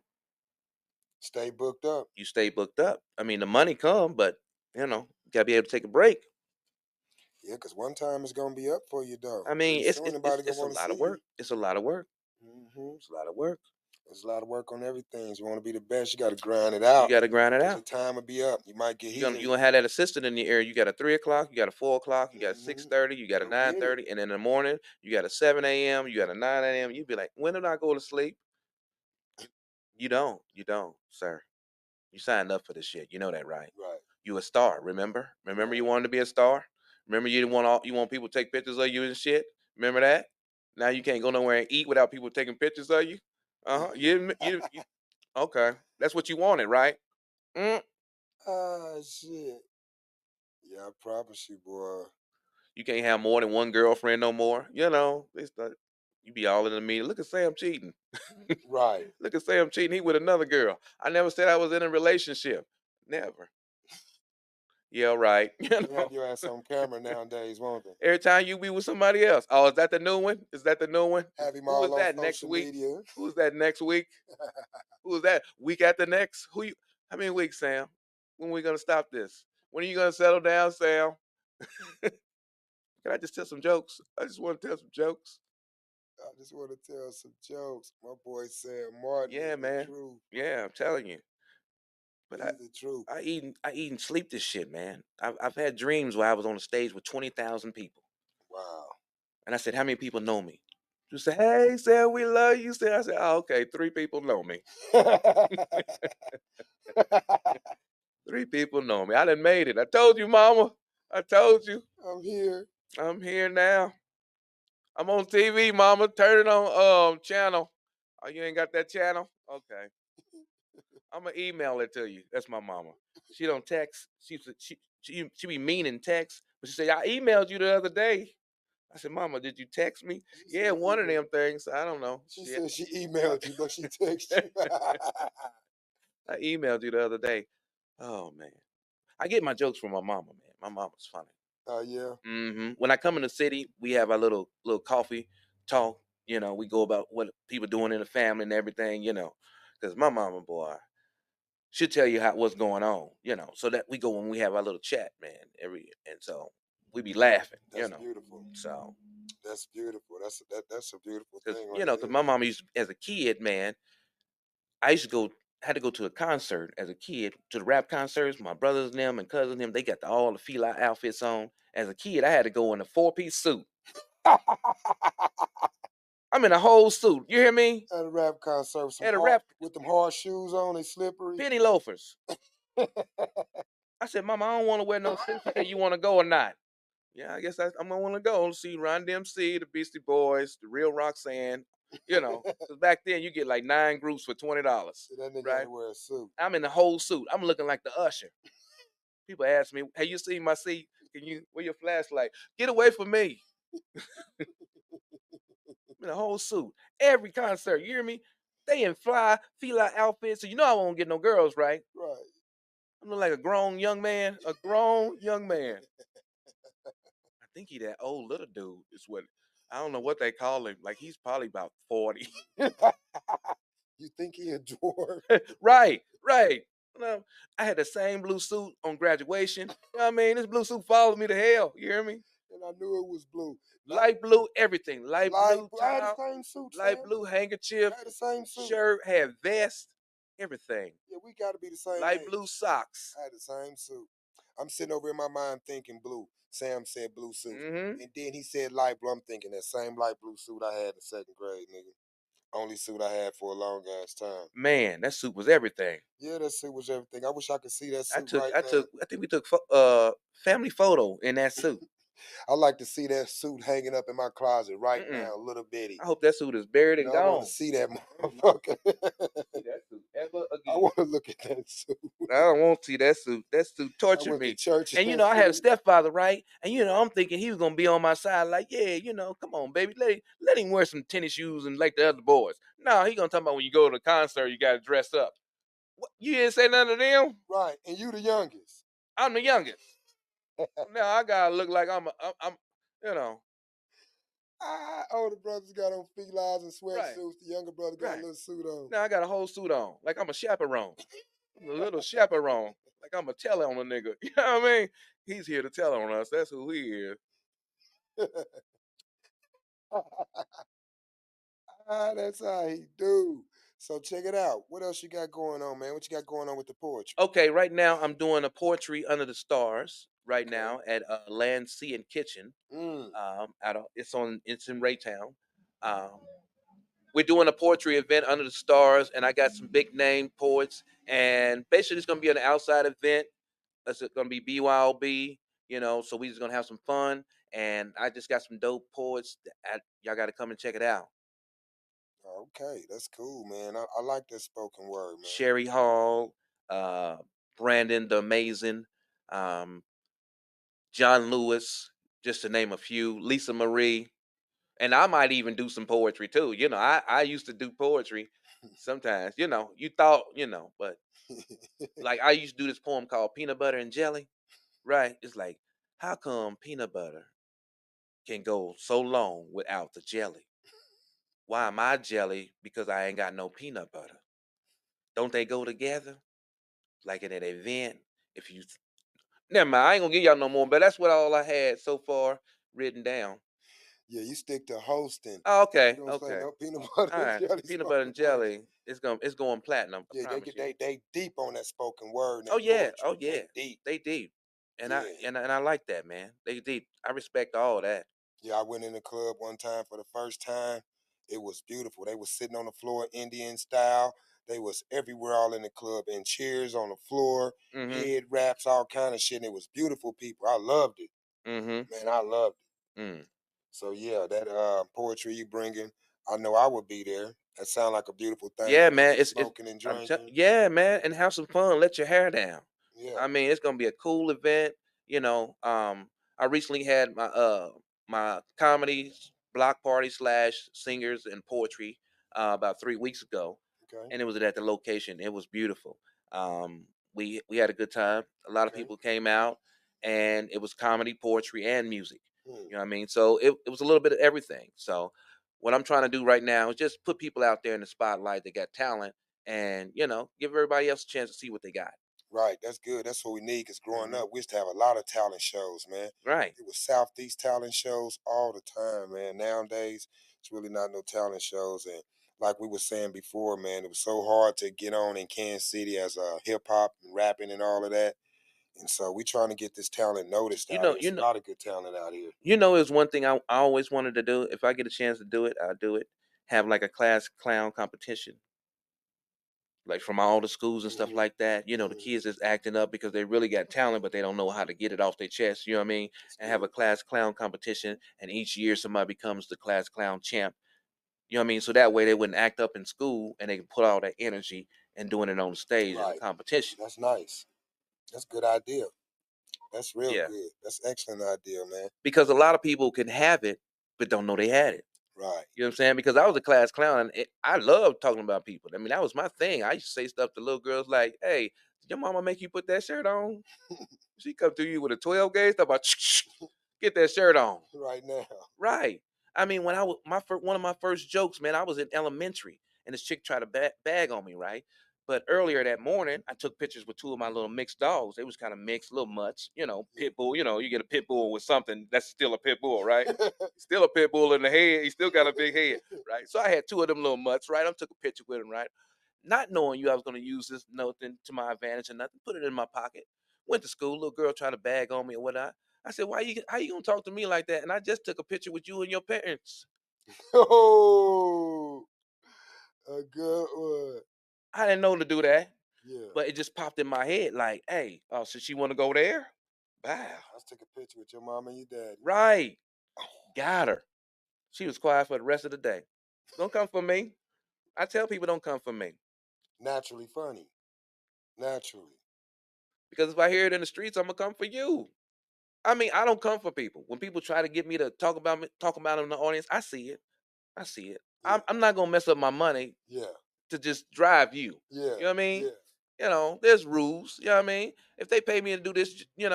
[SPEAKER 1] Stay booked up.
[SPEAKER 2] You stay booked up. I mean, the money come, but you got to be able to take a break.
[SPEAKER 1] Yeah, because one time it's gonna be up for you though.
[SPEAKER 2] I mean,
[SPEAKER 1] Pretty
[SPEAKER 2] it's
[SPEAKER 1] soon
[SPEAKER 2] it's it's,
[SPEAKER 1] anybody gonna
[SPEAKER 2] it's a
[SPEAKER 1] want to
[SPEAKER 2] lot
[SPEAKER 1] see
[SPEAKER 2] of
[SPEAKER 1] you.
[SPEAKER 2] work. It's a lot of work.
[SPEAKER 1] Hmm.
[SPEAKER 2] It's a lot of work.
[SPEAKER 1] There's a lot of work on everything. You want to be the best, you got to grind it
[SPEAKER 2] You
[SPEAKER 1] out.
[SPEAKER 2] got to grind it
[SPEAKER 1] Because
[SPEAKER 2] out.
[SPEAKER 1] your time will be up. You might get
[SPEAKER 2] You're
[SPEAKER 1] hit
[SPEAKER 2] gonna
[SPEAKER 1] in
[SPEAKER 2] you
[SPEAKER 1] it.
[SPEAKER 2] gonna have that assistant in the area. You got a 3 o'clock, you got a 4 o'clock, you got a six
[SPEAKER 1] Hmm.
[SPEAKER 2] thirty, you got a
[SPEAKER 1] Go
[SPEAKER 2] nine
[SPEAKER 1] get it.
[SPEAKER 2] thirty, and in the morning you got a 7 a.m., you got a 9 a.m. You'd be like, when did I go to sleep? You don't, sir. You signed up for this shit. You know that, right?
[SPEAKER 1] Right.
[SPEAKER 2] You a star. Remember? Remember, you wanted to be a star. Remember, you didn't want you want people to take pictures of you and shit. Remember that? Now you can't go nowhere and eat without people taking pictures of you. You okay? That's what you wanted, right? Mm.
[SPEAKER 1] Ah, shit. Yeah, I promise you, boy.
[SPEAKER 2] You can't have more than one girlfriend no more. You know, you be all in the media. Look at Sam cheating.
[SPEAKER 1] Right.
[SPEAKER 2] Look at Sam cheating. He with another girl. I never said I was in a relationship. Never. Yeah, right. You
[SPEAKER 1] They
[SPEAKER 2] know,
[SPEAKER 1] have your ass on camera nowadays, won't they?
[SPEAKER 2] every time you be with somebody else. Oh, is that the new one? Is that the new one?
[SPEAKER 1] Have him
[SPEAKER 2] Who is
[SPEAKER 1] all on
[SPEAKER 2] that next
[SPEAKER 1] social
[SPEAKER 2] week?
[SPEAKER 1] media.
[SPEAKER 2] Who is that next week? Who is that week after next? Who you? How many weeks, Sam? When we gonna stop this? When are you gonna settle down, Sam? Can I just tell some jokes? I just want to tell some jokes.
[SPEAKER 1] I just want to tell some jokes. My boy Sam Martin
[SPEAKER 2] Yeah,
[SPEAKER 1] is the
[SPEAKER 2] man.
[SPEAKER 1] truth.
[SPEAKER 2] Yeah, I'm telling you. But
[SPEAKER 1] He's the truth.
[SPEAKER 2] I eat and sleep this shit, man. I've had dreams where I was on a stage with 20,000 people,
[SPEAKER 1] Wow.
[SPEAKER 2] and I said, "How many people know me?" You say, "Hey, Sam, we love you." I said, "Oh, okay, 3 people know me. 3 people know me. I done made it. I told you, Mama. I told you.
[SPEAKER 1] I'm here.
[SPEAKER 2] I'm here now. I'm on TV, Mama. Turn it on channel. Oh, you ain't got that channel? Okay. I'm gonna email it to you. That's my mama. She don't text. She be mean in text, but she said I emailed you the other day. I said, Mama, did you text me?
[SPEAKER 1] She
[SPEAKER 2] Yeah,
[SPEAKER 1] said
[SPEAKER 2] one of
[SPEAKER 1] email.
[SPEAKER 2] them things. I don't know.
[SPEAKER 1] She
[SPEAKER 2] Shit.
[SPEAKER 1] said she emailed you, but she texted you.
[SPEAKER 2] I emailed you the other day. Oh man, I get my jokes from my mama. Man, my mama's funny.
[SPEAKER 1] Oh yeah.
[SPEAKER 2] When I come in the city, we have our little coffee talk. You know, we go about what people doing in the family and everything. You know, because my mama, boy, she'll tell you what's going on, you know, so that we go when we have our little chat, man, and so we be laughing, you
[SPEAKER 1] That's
[SPEAKER 2] know.
[SPEAKER 1] beautiful.
[SPEAKER 2] So
[SPEAKER 1] That's beautiful. That's a beautiful
[SPEAKER 2] because
[SPEAKER 1] thing
[SPEAKER 2] you
[SPEAKER 1] right
[SPEAKER 2] know, because
[SPEAKER 1] there.
[SPEAKER 2] my mom used as a kid, man, I used to go had to go to a concert as a kid to the rap concerts. My brothers and them and cousins and them, they got all the fila outfits on. As a kid, I had to go in a 4-piece suit. I'm in a whole suit. You hear me?
[SPEAKER 1] At a rap concert with some
[SPEAKER 2] At a
[SPEAKER 1] hard
[SPEAKER 2] rap
[SPEAKER 1] with them hard shoes on, they slippery.
[SPEAKER 2] penny loafers. I said, Mama, I don't want to wear no suit. She said, you want to go or not? Yeah, I guess I'm gonna want to go see Ron DMC, the Beastie Boys, the Real Roxanne. You know, because back then you get like 9 groups for $20,
[SPEAKER 1] See, that nigga had
[SPEAKER 2] right?
[SPEAKER 1] to wear a suit.
[SPEAKER 2] I'm in the whole suit. I'm looking like the usher. People ask me, "Hey, you seen my seat? Can you where your flashlight? Get away from me!" I'm in a whole suit. Every concert, you hear me? They in fila outfits, so you know I won't get no girls, right?
[SPEAKER 1] Right.
[SPEAKER 2] I'm looking like a grown young man, a grown young man. I think he that old little dude is what I don't know what they call him. Like he's probably about 40.
[SPEAKER 1] You think he a dwarf?
[SPEAKER 2] Right, right. You know, I had the same blue suit on graduation. You know what I mean? This blue suit followed me to hell. You hear me?
[SPEAKER 1] And I knew it was blue.
[SPEAKER 2] Light blue, everything. Light
[SPEAKER 1] Light
[SPEAKER 2] blue
[SPEAKER 1] blue. I had the
[SPEAKER 2] top,
[SPEAKER 1] same suit,
[SPEAKER 2] light
[SPEAKER 1] Sam.
[SPEAKER 2] blue handkerchief,
[SPEAKER 1] I had the same suit.
[SPEAKER 2] shirt, had vest, everything.
[SPEAKER 1] Yeah, we got to be the same
[SPEAKER 2] Light blue
[SPEAKER 1] age.
[SPEAKER 2] socks.
[SPEAKER 1] I had the same suit. I'm sitting over in my mind thinking blue. Sam said blue suit.
[SPEAKER 2] hmm
[SPEAKER 1] And then he said light blue. I'm thinking that same light blue suit I had in second grade, nigga. Only suit I had for a long ass time.
[SPEAKER 2] Man, that suit was everything.
[SPEAKER 1] Yeah, that suit was everything. I wish I could see that
[SPEAKER 2] I
[SPEAKER 1] suit
[SPEAKER 2] took,
[SPEAKER 1] right
[SPEAKER 2] I
[SPEAKER 1] now.
[SPEAKER 2] took, I think we took family photo in that suit.
[SPEAKER 1] I like to see that suit hanging up in my closet right
[SPEAKER 2] Mm-mm.
[SPEAKER 1] now, a little bitty.
[SPEAKER 2] I hope that suit is buried and
[SPEAKER 1] I want to
[SPEAKER 2] gone.
[SPEAKER 1] see that motherfucker.
[SPEAKER 2] See that suit ever
[SPEAKER 1] I
[SPEAKER 2] again.
[SPEAKER 1] want to look at that suit.
[SPEAKER 2] I don't want to see that suit. That suit
[SPEAKER 1] I
[SPEAKER 2] tortured
[SPEAKER 1] went to
[SPEAKER 2] me.
[SPEAKER 1] church in
[SPEAKER 2] And you
[SPEAKER 1] that
[SPEAKER 2] know, I had a
[SPEAKER 1] suit.
[SPEAKER 2] stepfather, right? And you know, I'm thinking he was gonna be on my side, like, yeah, you know, come on, baby, let him wear some tennis shoes and like the other boys. No, he gonna talk about when you go to the concert, you gotta dress up. What? You didn't say none of them.
[SPEAKER 1] Right, and you the youngest.
[SPEAKER 2] I'm the youngest. Now I gotta look like I'm you know,
[SPEAKER 1] Older brothers got on felines and
[SPEAKER 2] right,
[SPEAKER 1] sweatsuits. The younger brother got a
[SPEAKER 2] right.
[SPEAKER 1] little suit on.
[SPEAKER 2] Now I got a whole suit on, like I'm a chaperone. I'm a little chaperone, like I'm a tell on a nigga. You know what I mean? He's here to tell on us. That's who he is.
[SPEAKER 1] That's how he do. So check it out. What else you got going on, man? What you got going on with the poetry?
[SPEAKER 2] Okay, right now I'm doing a poetry under the stars right
[SPEAKER 1] Okay.
[SPEAKER 2] now at Land, Sea, and Kitchen.
[SPEAKER 1] Mm.
[SPEAKER 2] It's in Raytown. Um, we're doing a poetry event under the stars, and I got some big name poets, and basically it's gonna be an outside event. It's gonna be BYOB, so we just gonna have some fun. And I just got some dope poets. Y'all got to come and check it out.
[SPEAKER 1] Okay, that's cool, man. I like that spoken word, man.
[SPEAKER 2] Sherry Hall, uh, Brandon the Amazing, um, John Lewis, just to name a few. Lisa Marie, and I might even do some poetry too. I used to do poetry sometimes. You thought, but like I used to do this poem called Peanut Butter and Jelly. Right? It's like, how come peanut butter can go so long without the jelly? Why am I jelly? Because I ain't got no peanut butter. Don't they go together? Like in an event, if you never mind, I ain't gonna give y'all no more, but that's what all I had so far written down.
[SPEAKER 1] Yeah, you stick to hosting.
[SPEAKER 2] Oh,
[SPEAKER 1] You
[SPEAKER 2] okay,
[SPEAKER 1] don't say
[SPEAKER 2] okay.
[SPEAKER 1] no peanut butter
[SPEAKER 2] All
[SPEAKER 1] and
[SPEAKER 2] right.
[SPEAKER 1] jelly
[SPEAKER 2] Peanut butter
[SPEAKER 1] spoken
[SPEAKER 2] and
[SPEAKER 1] words.
[SPEAKER 2] jelly. It's going platinum, I
[SPEAKER 1] Yeah, they
[SPEAKER 2] promise
[SPEAKER 1] get
[SPEAKER 2] you.
[SPEAKER 1] they deep on that spoken word and
[SPEAKER 2] Oh
[SPEAKER 1] that
[SPEAKER 2] yeah,
[SPEAKER 1] poetry.
[SPEAKER 2] oh yeah.
[SPEAKER 1] They deep.
[SPEAKER 2] They deep. And I
[SPEAKER 1] Yeah.
[SPEAKER 2] and I like that, man. They deep. I respect all that.
[SPEAKER 1] Yeah, I went in the club one time for the first time. It was beautiful. They was sitting on the floor Indian style. They was everywhere all in the club and chairs on the floor,
[SPEAKER 2] Mm-hmm.
[SPEAKER 1] head wraps, all kind of shit. And it was beautiful people. I loved it.
[SPEAKER 2] Mm-hmm.
[SPEAKER 1] Man, I loved it.
[SPEAKER 2] Mm.
[SPEAKER 1] So yeah, that poetry you bringing, I know I would be there. That sound like a beautiful thing
[SPEAKER 2] Yeah,
[SPEAKER 1] to
[SPEAKER 2] man.
[SPEAKER 1] do,
[SPEAKER 2] It's
[SPEAKER 1] smoking and drinking.
[SPEAKER 2] yeah, man, and have some fun. Let your hair down.
[SPEAKER 1] Yeah.
[SPEAKER 2] I mean, it's gonna be a cool event. You know, I recently had my comedy block party slash singers and poetry about 3 weeks ago,
[SPEAKER 1] Okay.
[SPEAKER 2] and it was at the location. It was beautiful. We had a good time. A lot of
[SPEAKER 1] Okay.
[SPEAKER 2] people came out, and it was comedy, poetry, and music.
[SPEAKER 1] Hmm.
[SPEAKER 2] You know what I mean? So it was a little bit of everything. So what I'm trying to do right now is just put people out there in the spotlight that got talent, and give everybody else a chance to see what they got.
[SPEAKER 1] Right, that's good. That's what we need. Cause growing
[SPEAKER 2] Hmm.
[SPEAKER 1] up, we used to have a lot of talent shows, man.
[SPEAKER 2] Right.
[SPEAKER 1] It was Southeast talent shows all the time, man. Nowadays, it's really not no talent shows. And like we were saying before, man, it was so hard to get on in Kansas City as hip hop and rapping and all of that. And so we trying to get this talent noticed
[SPEAKER 2] You
[SPEAKER 1] out
[SPEAKER 2] know,
[SPEAKER 1] here.
[SPEAKER 2] you
[SPEAKER 1] It's a
[SPEAKER 2] know,
[SPEAKER 1] lot of good talent out here.
[SPEAKER 2] is one thing I always wanted to do. If I get a chance to do it, I'll do it. Have like a class clown competition, like from all the schools and stuff
[SPEAKER 1] Hmm.
[SPEAKER 2] like that. The
[SPEAKER 1] Hmm.
[SPEAKER 2] kids is acting up because they really got talent, but they don't know how to get it off their chest. You know what I mean?
[SPEAKER 1] It's
[SPEAKER 2] And have a
[SPEAKER 1] good.
[SPEAKER 2] class clown competition, and each year somebody becomes the class clown champ. You know what I mean? So that way they wouldn't act up in school, and they can put all that energy and doing it on stage in a
[SPEAKER 1] Right.
[SPEAKER 2] competition.
[SPEAKER 1] That's nice. That's a good idea. That's real
[SPEAKER 2] Yeah,
[SPEAKER 1] good. That's excellent idea, man.
[SPEAKER 2] because a lot of people can have it, but don't know they had it.
[SPEAKER 1] Right.
[SPEAKER 2] You know what I'm saying? Because I was a class clown, and I love talking about people. I mean, that was my thing. I used to say stuff to little girls like, "Hey, did your mama make you put that shirt on?" She come to you with a 12 gauge, talk about, get that shirt on.
[SPEAKER 1] Right now.
[SPEAKER 2] Right. I mean, when I was one of my first jokes, man, I was in elementary, and this chick tried to bag on me, right? But earlier that morning, I took pictures with two of my little mixed dogs. They was kind of mixed, little mutts, pit bull. You get a pit bull with something that's still a pit bull, right?
[SPEAKER 1] Yeah.
[SPEAKER 2] Still a pit bull in the head. He still got a big head, right? So I had two of them little mutts, right? I took a picture with him, right? Not knowing I was going to use this nothing to my advantage or nothing. Put it in my pocket. Went to school. Little girl tried to bag on me or whatnot. I said, how you gonna talk to me like that? And I just took a picture with you and your parents.
[SPEAKER 1] Oh, a good one.
[SPEAKER 2] I didn't know to do that,
[SPEAKER 1] Yeah.
[SPEAKER 2] but it just popped in my head like, hey, oh, so she wanna go there? Wow.
[SPEAKER 1] Let's take a picture with your mom and your daddy.
[SPEAKER 2] Right. Got her. She was quiet for the rest of the day. Don't come for me. I tell people don't come for me.
[SPEAKER 1] Naturally funny. Naturally.
[SPEAKER 2] Because if I hear it in the streets, I'm gonna come for you. I mean, I don't come for people. When people try to get me to talk about them in the audience, I see it. I see it.
[SPEAKER 1] Yeah.
[SPEAKER 2] I'm not gonna mess up my money
[SPEAKER 1] Yeah.
[SPEAKER 2] to just drive you.
[SPEAKER 1] Yeah.
[SPEAKER 2] You know what I mean?
[SPEAKER 1] Yeah.
[SPEAKER 2] There's rules. You know what I mean? If they pay me to do this, I'm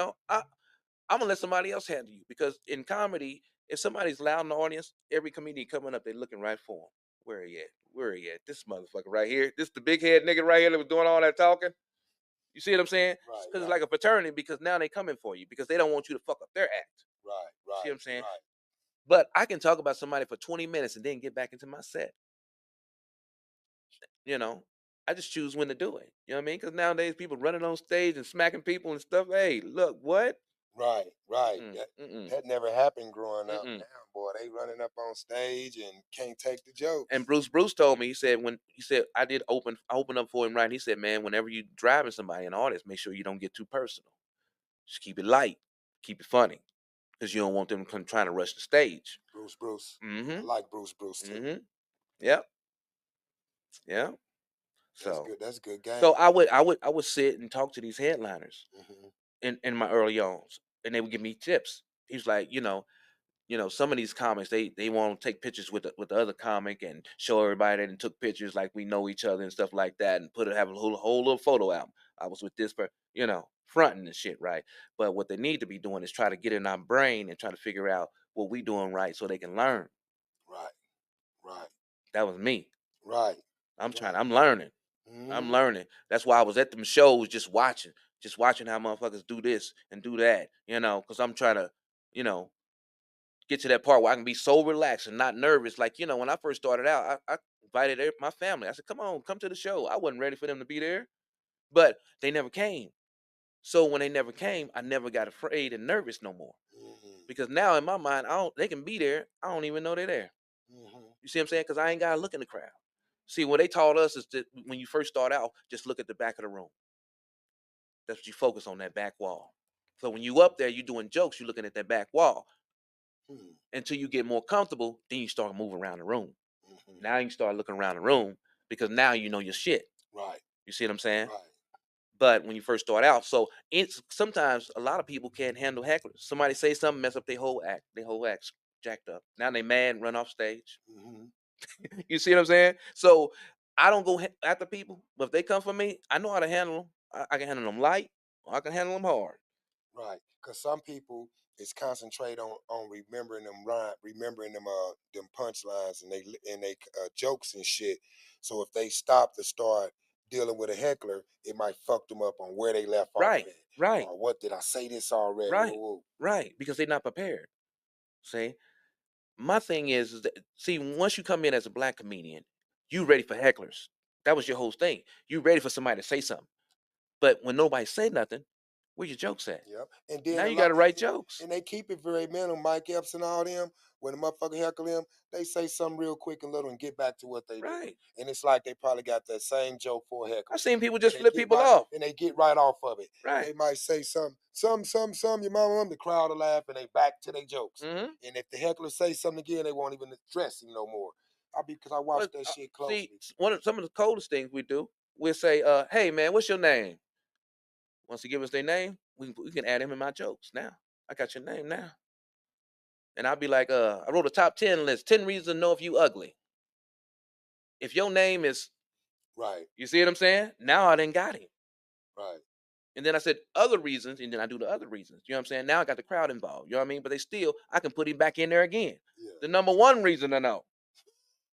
[SPEAKER 2] gonna let somebody else handle you. Because in comedy, if somebody's loud in the audience, every comedian coming up, they're looking right for him. Where he at? Where he at? This motherfucker right here. This the big head nigga right here that was doing all that talking. You see what I'm saying?
[SPEAKER 1] Right.
[SPEAKER 2] Because it's
[SPEAKER 1] Right.
[SPEAKER 2] like a fraternity. Because now they coming for you because they don't want you to fuck up their act.
[SPEAKER 1] Right.
[SPEAKER 2] You see what
[SPEAKER 1] Right.
[SPEAKER 2] I'm saying?
[SPEAKER 1] Right.
[SPEAKER 2] But I can talk about somebody for 20 minutes and then get back into my set. You know, I just choose when to do it. You know what I mean? Because nowadays people running on stage and smacking people and stuff. Hey, look, what?
[SPEAKER 1] Right, right.
[SPEAKER 2] Mm-mm,
[SPEAKER 1] That
[SPEAKER 2] mm-mm,
[SPEAKER 1] that never happened growing up.
[SPEAKER 2] mm-mm.
[SPEAKER 1] Now, boy, they running up on stage and can't take the jokes.
[SPEAKER 2] And Bruce told me, he said I opened up for him, right? He said, man, whenever you driving somebody an artist, make sure you don't get too personal. Just keep it light, keep it funny, because you don't want them trying to rush the stage.
[SPEAKER 1] Bruce. I
[SPEAKER 2] Mm-hmm.
[SPEAKER 1] like Bruce too.
[SPEAKER 2] Mm-hmm. Yep. Yeah.
[SPEAKER 1] That's
[SPEAKER 2] So
[SPEAKER 1] good. That's good
[SPEAKER 2] so
[SPEAKER 1] game.
[SPEAKER 2] I would sit and talk to these headliners
[SPEAKER 1] Hmm.
[SPEAKER 2] in my early ons, and they would give me tips. He was like, some of these comics they want to take pictures with the other comic and show everybody that and took pictures like we know each other and stuff like that and have a whole little photo album. I was with this fronting and shit, right? But what they need to be doing is try to get in our brain and try to figure out what we doing right so they can learn.
[SPEAKER 1] Right, right,
[SPEAKER 2] That was me.
[SPEAKER 1] right, right.
[SPEAKER 2] I'm learning. I'm
[SPEAKER 1] Hmm.
[SPEAKER 2] learning. That's why I was at them shows just watching how motherfuckers do this and do that, because I'm trying to, you know, get to that part where I can be so relaxed and not nervous. Like, when I first started out, I invited my family. I said, come on, come to the show. I wasn't ready for them to be there, but they never came. So when they never came, I never got afraid and nervous no more.
[SPEAKER 1] Hmm.
[SPEAKER 2] Because now in my mind, they can be there. I don't even know they're there.
[SPEAKER 1] Hmm.
[SPEAKER 2] You see what I'm saying? Because I ain't got to look in the crowd. See, what they taught us is that when you first start out, just look at the back of the room. That's what you focus on, that back wall. So when you up there, you doing jokes, you're looking at that back wall.
[SPEAKER 1] Hmm.
[SPEAKER 2] Until you get more comfortable, then you start moving around the room.
[SPEAKER 1] Hmm.
[SPEAKER 2] Now you start looking around the room because now you know your shit.
[SPEAKER 1] Right,
[SPEAKER 2] You see what I'm saying?
[SPEAKER 1] right.
[SPEAKER 2] But when you first start out, so it's sometimes a lot of people can't handle hecklers. Somebody say something, mess up their whole act's jacked up. Now they mad, run off stage.
[SPEAKER 1] Hmm.
[SPEAKER 2] You see what I'm saying? So I don't go after people, but if they come for me, I know how to handle them. I can handle them light, or I can handle them hard.
[SPEAKER 1] Right, because some people is concentrate on remembering remembering them punchlines and they jokes and shit. So if they stop to start dealing with a heckler, it might fuck them up on where they left off
[SPEAKER 2] Right,
[SPEAKER 1] at.
[SPEAKER 2] right,
[SPEAKER 1] Or what did I say this already? Whoa,
[SPEAKER 2] right,
[SPEAKER 1] whoa.
[SPEAKER 2] right. Because they're not prepared. See, my thing is that, see, once you come in as a black comedian, you ready for hecklers. That was your whole thing. You ready for somebody to say something. But when nobody say nothing, where your jokes at?
[SPEAKER 1] Yep. And
[SPEAKER 2] Now
[SPEAKER 1] then a
[SPEAKER 2] you got
[SPEAKER 1] lot
[SPEAKER 2] to write jokes.
[SPEAKER 1] and they keep it very minimal. Mike Epps and all them, when the motherfucker heckle them, they say something real quick and little and get back to what they do.
[SPEAKER 2] Right.
[SPEAKER 1] And it's like they probably got that same joke for a heckler.
[SPEAKER 2] I've seen people
[SPEAKER 1] And
[SPEAKER 2] just
[SPEAKER 1] they
[SPEAKER 2] flip
[SPEAKER 1] get
[SPEAKER 2] people
[SPEAKER 1] right
[SPEAKER 2] off.
[SPEAKER 1] and they get right off of it.
[SPEAKER 2] Right.
[SPEAKER 1] They might say some, your mama, the crowd will laugh and they back to their jokes.
[SPEAKER 2] Hmm.
[SPEAKER 1] And if the heckler say something again, they won't even address him no more. Because I watched that shit
[SPEAKER 2] See,
[SPEAKER 1] closely.
[SPEAKER 2] some of the coldest things we do, we'll say, hey man, what's your name? Once he give us their name, we can add him in my jokes now. I got your name now. And I'll be like, I wrote a top 10 list, 10 reasons to know if you ugly. If your name is,
[SPEAKER 1] Right,
[SPEAKER 2] you see what I'm saying? Now I done got him.
[SPEAKER 1] right.
[SPEAKER 2] And then I said other reasons, and then I do the other reasons. You know what I'm saying? Now I got the crowd involved. You know what I mean? But I can put him back in there again.
[SPEAKER 1] Yeah.
[SPEAKER 2] The number one reason to know.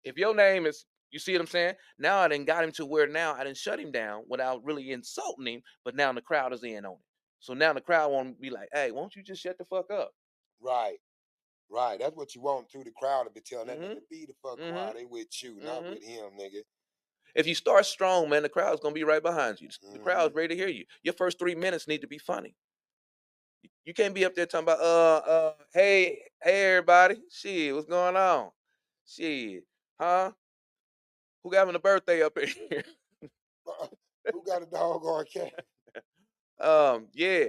[SPEAKER 2] If your name is, you see what I'm saying? Now I done got him to where now I done shut him down without really insulting him, but now the crowd is in on it. So now the crowd won't be like, hey, won't you just shut the fuck up?
[SPEAKER 1] Right. Right, that's what you want through the crowd to be telling that
[SPEAKER 2] Mm-hmm.
[SPEAKER 1] nigga be the fuck
[SPEAKER 2] Mm-hmm.
[SPEAKER 1] quiet. They with you, not
[SPEAKER 2] Mm-hmm.
[SPEAKER 1] with him, nigga.
[SPEAKER 2] If you start strong, man, the crowd's gonna be right behind you. The
[SPEAKER 1] Hmm.
[SPEAKER 2] crowd's ready to hear you. Your first 3 minutes need to be funny. You can't be up there talking about hey everybody. Shit, what's going on? Shit, huh? Who having a birthday up here?
[SPEAKER 1] Who got a dog or a cat?
[SPEAKER 2] Yeah.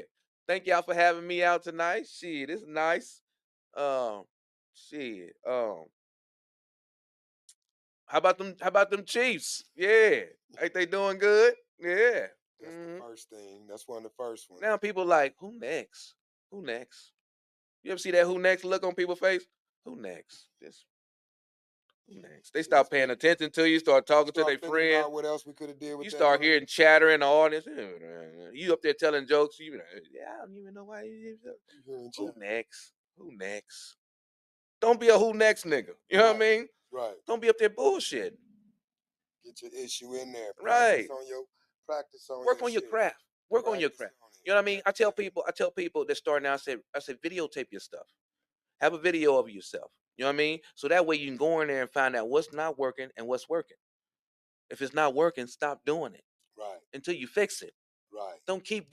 [SPEAKER 2] Thank y'all for having me out tonight. Shit, it's nice. Um, shit. How about them Chiefs? Yeah. Ain't they doing good? Yeah.
[SPEAKER 1] That's the
[SPEAKER 2] Hmm.
[SPEAKER 1] first thing. That's one of the first
[SPEAKER 2] Now
[SPEAKER 1] ones.
[SPEAKER 2] people like, who next? Who next? You ever see that who next look on people's face? Who next? This who next? They
[SPEAKER 1] Then
[SPEAKER 2] stop paying attention to you, start talking to
[SPEAKER 1] start
[SPEAKER 2] their
[SPEAKER 1] figuring
[SPEAKER 2] friend.
[SPEAKER 1] out what else we could have did with
[SPEAKER 2] You
[SPEAKER 1] that
[SPEAKER 2] start
[SPEAKER 1] money.
[SPEAKER 2] hearing chatter in the audience. You up there telling jokes. Yeah, I don't even know why you did that.
[SPEAKER 1] You hearing
[SPEAKER 2] Who
[SPEAKER 1] chat?
[SPEAKER 2] next? Who next? Don't be a who next nigga. You know what I
[SPEAKER 1] Right,
[SPEAKER 2] mean?
[SPEAKER 1] right.
[SPEAKER 2] Don't be up there bullshit.
[SPEAKER 1] Get your issue in there.
[SPEAKER 2] Right.
[SPEAKER 1] Practice on
[SPEAKER 2] Work
[SPEAKER 1] your
[SPEAKER 2] on your
[SPEAKER 1] shit.
[SPEAKER 2] craft. Work on your
[SPEAKER 1] Practice
[SPEAKER 2] craft.
[SPEAKER 1] on
[SPEAKER 2] You know what I
[SPEAKER 1] it.
[SPEAKER 2] mean? I tell people that start now, I said, videotape your stuff. Have a video of yourself. You know what I mean? So that way you can go in there and find out what's not working and what's working. If it's not working, stop doing it
[SPEAKER 1] Right,
[SPEAKER 2] until you fix it.
[SPEAKER 1] Right.
[SPEAKER 2] Don't keep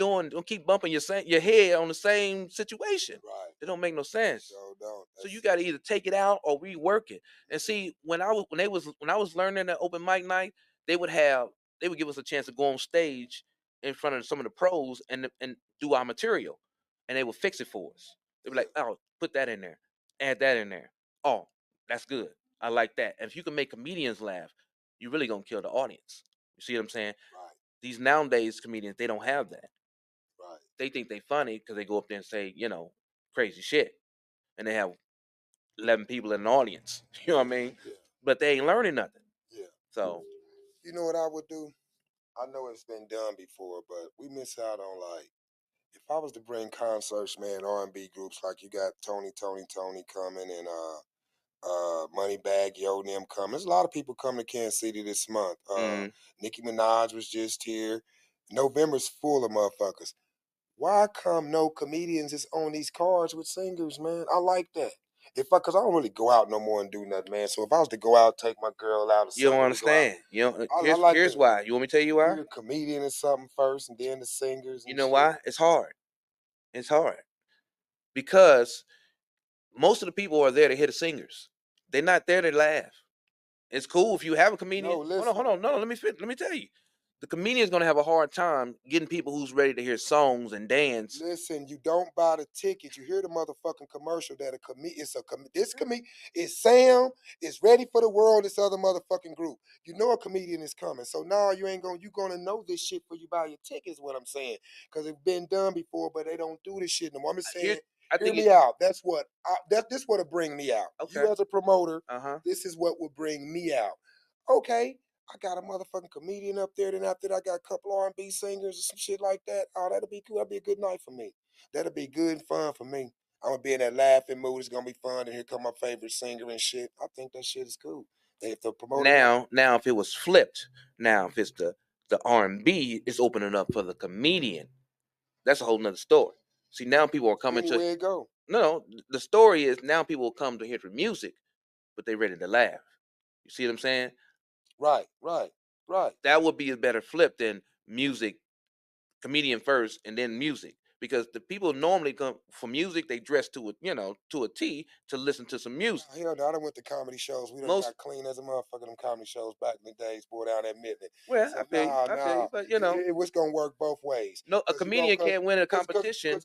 [SPEAKER 2] bumping your head on the same situation.
[SPEAKER 1] Right.
[SPEAKER 2] It don't make no sense.
[SPEAKER 1] So don't.
[SPEAKER 2] So you got to either take it out or rework it. And see, when I was learning at open mic night, they would give us a chance to go on stage in front of some of the pros and do our material, and they would fix it for us. They'd be like, "Oh, put that in there, add that in there. Oh, that's good. I like that." And if you can make comedians laugh, you're really gonna kill the audience. You see what I'm saying?
[SPEAKER 1] Right.
[SPEAKER 2] These nowadays comedians, they don't have that.
[SPEAKER 1] Right.
[SPEAKER 2] They think they funny because they go up there and say, crazy shit, and they have 11 people in an audience. You know what I mean?
[SPEAKER 1] Yeah.
[SPEAKER 2] But they ain't learning nothing.
[SPEAKER 1] Yeah.
[SPEAKER 2] So
[SPEAKER 1] You know what I would do? I know it's been done before, but we miss out on, like, if I was to bring concerts, man, R&B groups, like you got Tony coming, and Moneybag Yo and them coming. There's a lot of people coming to Kansas City this month. Nicki Minaj was just here. November's full of motherfuckers. Why come no comedians is on these cards with singers, man? I like that. Cause I don't really go out no more and do nothing, man. So if I was to go out, take my girl out or
[SPEAKER 2] you don't
[SPEAKER 1] something, we go out.
[SPEAKER 2] understand. You know,
[SPEAKER 1] I like
[SPEAKER 2] here's
[SPEAKER 1] to
[SPEAKER 2] why. You want me to tell you why?
[SPEAKER 1] hear a comedian or something first, and then the singers
[SPEAKER 2] You
[SPEAKER 1] and
[SPEAKER 2] know
[SPEAKER 1] shit.
[SPEAKER 2] why? It's hard. It's hard because most of the people are there to hear the singers. They're not there to laugh. It's cool if you have a comedian.
[SPEAKER 1] No, listen.
[SPEAKER 2] Hold on. No, let me tell you. The comedian's gonna have a hard time getting people who's ready to hear songs and dance.
[SPEAKER 1] Listen, you don't buy the ticket. You hear the motherfucking commercial that this comedian is Sam is ready for the world. This other motherfucking group. You know a comedian is coming. So now you gonna know this shit before you buy your ticket. Is what I'm saying. Because it's been done before, but they don't do this shit no more. I'm just saying. Hear me out. That's what this what'll bring me out.
[SPEAKER 2] Okay.
[SPEAKER 1] You as a promoter,
[SPEAKER 2] this
[SPEAKER 1] is what will bring me out. Okay. I got a motherfucking comedian up there. Then after that, I got a couple R&B singers or some shit like that. Oh, that'll be cool. That'll be a good night for me. That'll be good and fun for me. I'm gonna be in that laughing mood. It's gonna be fun. And here come my favorite singer and shit. I think that shit is cool. If the promoter
[SPEAKER 2] now, if it was flipped, now if it's the R&B is opening up for the comedian, that's a whole nother story. See, now people are coming to
[SPEAKER 1] where it go.
[SPEAKER 2] No, the story is now people will come to hear the music, but they ready to laugh. You see what I'm saying?
[SPEAKER 1] Right.
[SPEAKER 2] That would be a better flip than music, comedian first, and then music. Because the people normally come for music, they dress to a T to listen to some music.
[SPEAKER 1] Hell no, I done went to comedy shows. We done got clean as a motherfucker. Them comedy shows back in the days, boy, down at Midland.
[SPEAKER 2] Well, so, I feel you, but
[SPEAKER 1] it was gonna work both ways.
[SPEAKER 2] No, a comedian can't win a competition.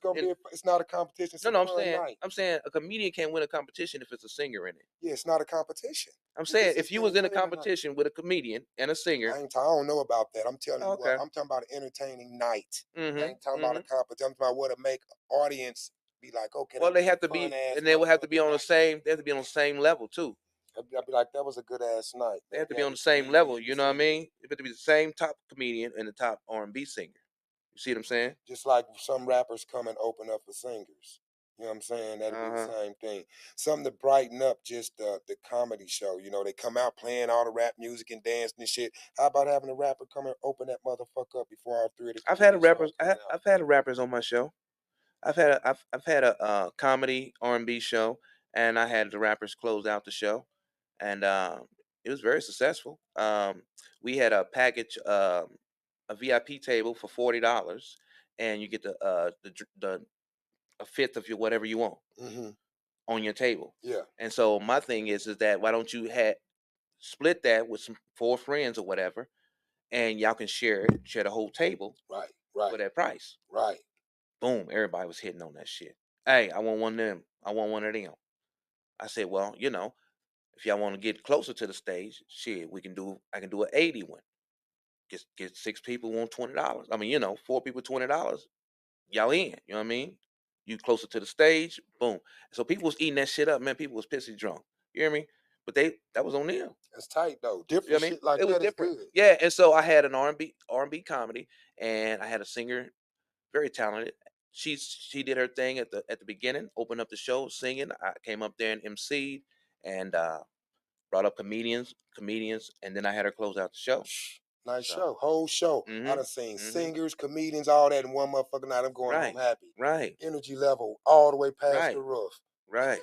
[SPEAKER 1] It's not a competition. It's
[SPEAKER 2] I'm saying a comedian can't win a competition if it's a singer in it.
[SPEAKER 1] Yeah, it's not a competition.
[SPEAKER 2] I'm saying if you was in a competition with a comedian and a singer,
[SPEAKER 1] I don't know about that. I'm telling you what. I'm talking about an entertaining night. I ain't talking about a competition. I'm talking about what to make audience be like, okay.
[SPEAKER 2] Well, they have to be, and they will have to be on the same. They have to be on the same level too.
[SPEAKER 1] I'd be like, that was a good ass night.
[SPEAKER 2] They have to be on the same level. You know what I mean? It have to be the same top comedian and the top R&B singer. You see what I'm saying?
[SPEAKER 1] Just like some rappers come and open up for singers. You know what I'm saying? That'd be the same thing. Something to brighten up just the comedy show. You know, they come out playing all the rap music and dancing and shit. How about having a rapper come and open that motherfucker up before all three of the
[SPEAKER 2] I've had rappers on my show. I've had a comedy R&B show, and I had the rappers close out the show, and it was very successful. We had a package, a VIP table for $40, and you get the a fifth of your whatever you want on your table.
[SPEAKER 1] Yeah.
[SPEAKER 2] And so my thing is that why don't you split that with some 4 friends or whatever, and y'all can share the whole table.
[SPEAKER 1] Right.
[SPEAKER 2] For that price.
[SPEAKER 1] Right.
[SPEAKER 2] Boom, everybody was hitting on that shit. Hey, I want one of them. I want one of them. I said, well, if y'all want to get closer to the stage, shit, I can do an 80 one. Get 6 people want $20. I mean, 4 people $20. Y'all in, you know what I mean? You closer to the stage, boom. So people was eating that shit up, man. People was pissy drunk. You hear me? But that was on them.
[SPEAKER 1] That's tight though. Different shit like
[SPEAKER 2] it was
[SPEAKER 1] that
[SPEAKER 2] different.
[SPEAKER 1] Is good.
[SPEAKER 2] Yeah, and so I had an R&B comedy, and I had a singer, very talented. She did her thing at the beginning, opened up the show singing. I came up there and emceed and brought up comedians, and then I had her close out the show.
[SPEAKER 1] Nice show, whole show. I done seen singers, comedians, all that in one motherfucking night. I'm going home happy.
[SPEAKER 2] Right.
[SPEAKER 1] Energy level all the way past the roof.
[SPEAKER 2] Right.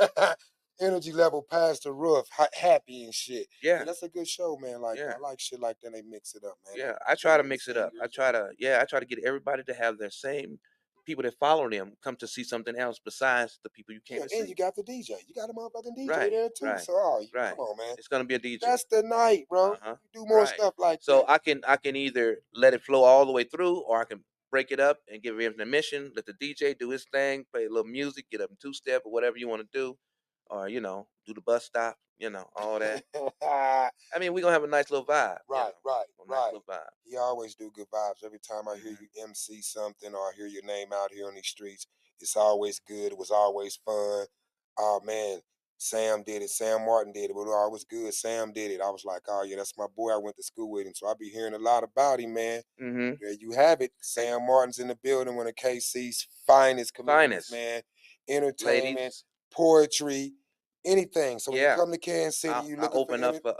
[SPEAKER 1] energy level past the roof, happy and shit.
[SPEAKER 2] Yeah.
[SPEAKER 1] And that's a good show, man. Like
[SPEAKER 2] Yeah.
[SPEAKER 1] I like shit like that. They mix it up, man.
[SPEAKER 2] Yeah,
[SPEAKER 1] They
[SPEAKER 2] I try to
[SPEAKER 1] bring in
[SPEAKER 2] mix it up. I
[SPEAKER 1] singers
[SPEAKER 2] try
[SPEAKER 1] and-
[SPEAKER 2] to, I try to get everybody to have their same people that follow them come to see something else besides the people you came
[SPEAKER 1] yeah,
[SPEAKER 2] to
[SPEAKER 1] and
[SPEAKER 2] see.
[SPEAKER 1] you got the DJ. You got a motherfucking DJ
[SPEAKER 2] Right,
[SPEAKER 1] there too.
[SPEAKER 2] right,
[SPEAKER 1] So oh,
[SPEAKER 2] right.
[SPEAKER 1] come on, man.
[SPEAKER 2] It's gonna be a DJ.
[SPEAKER 1] That's the night, bro.
[SPEAKER 2] Uh-huh.
[SPEAKER 1] You do more
[SPEAKER 2] Right.
[SPEAKER 1] stuff like
[SPEAKER 2] So
[SPEAKER 1] that.
[SPEAKER 2] I can either let it flow all the way through, or I can break it up and give it intermission, let the DJ do his thing, play a little music, get up in two-step or whatever you want to do, or do the bus stop, all that. I mean, we're gonna have a nice little vibe.
[SPEAKER 1] Right,
[SPEAKER 2] A nice little vibe.
[SPEAKER 1] You always do good vibes. Every time I hear
[SPEAKER 2] Mhm.
[SPEAKER 1] you MC something or I hear your name out here on these streets, it's always good. It was always fun. Oh man, Sam did it. Sam Martin did it, but it was always good. Sam did it. I was like, oh yeah, that's my boy. I went to school with him, so I be hearing a lot about him, man.
[SPEAKER 2] Mm-hmm.
[SPEAKER 1] There you have it. Sam Martin's in the building, one of KC's finest comedians,
[SPEAKER 2] Finest.
[SPEAKER 1] man. Entertainment,
[SPEAKER 2] Ladies.
[SPEAKER 1] poetry, anything. So when you
[SPEAKER 2] Yeah.
[SPEAKER 1] come to Kansas City,
[SPEAKER 2] I,
[SPEAKER 1] you
[SPEAKER 2] I
[SPEAKER 1] looking for
[SPEAKER 2] open up for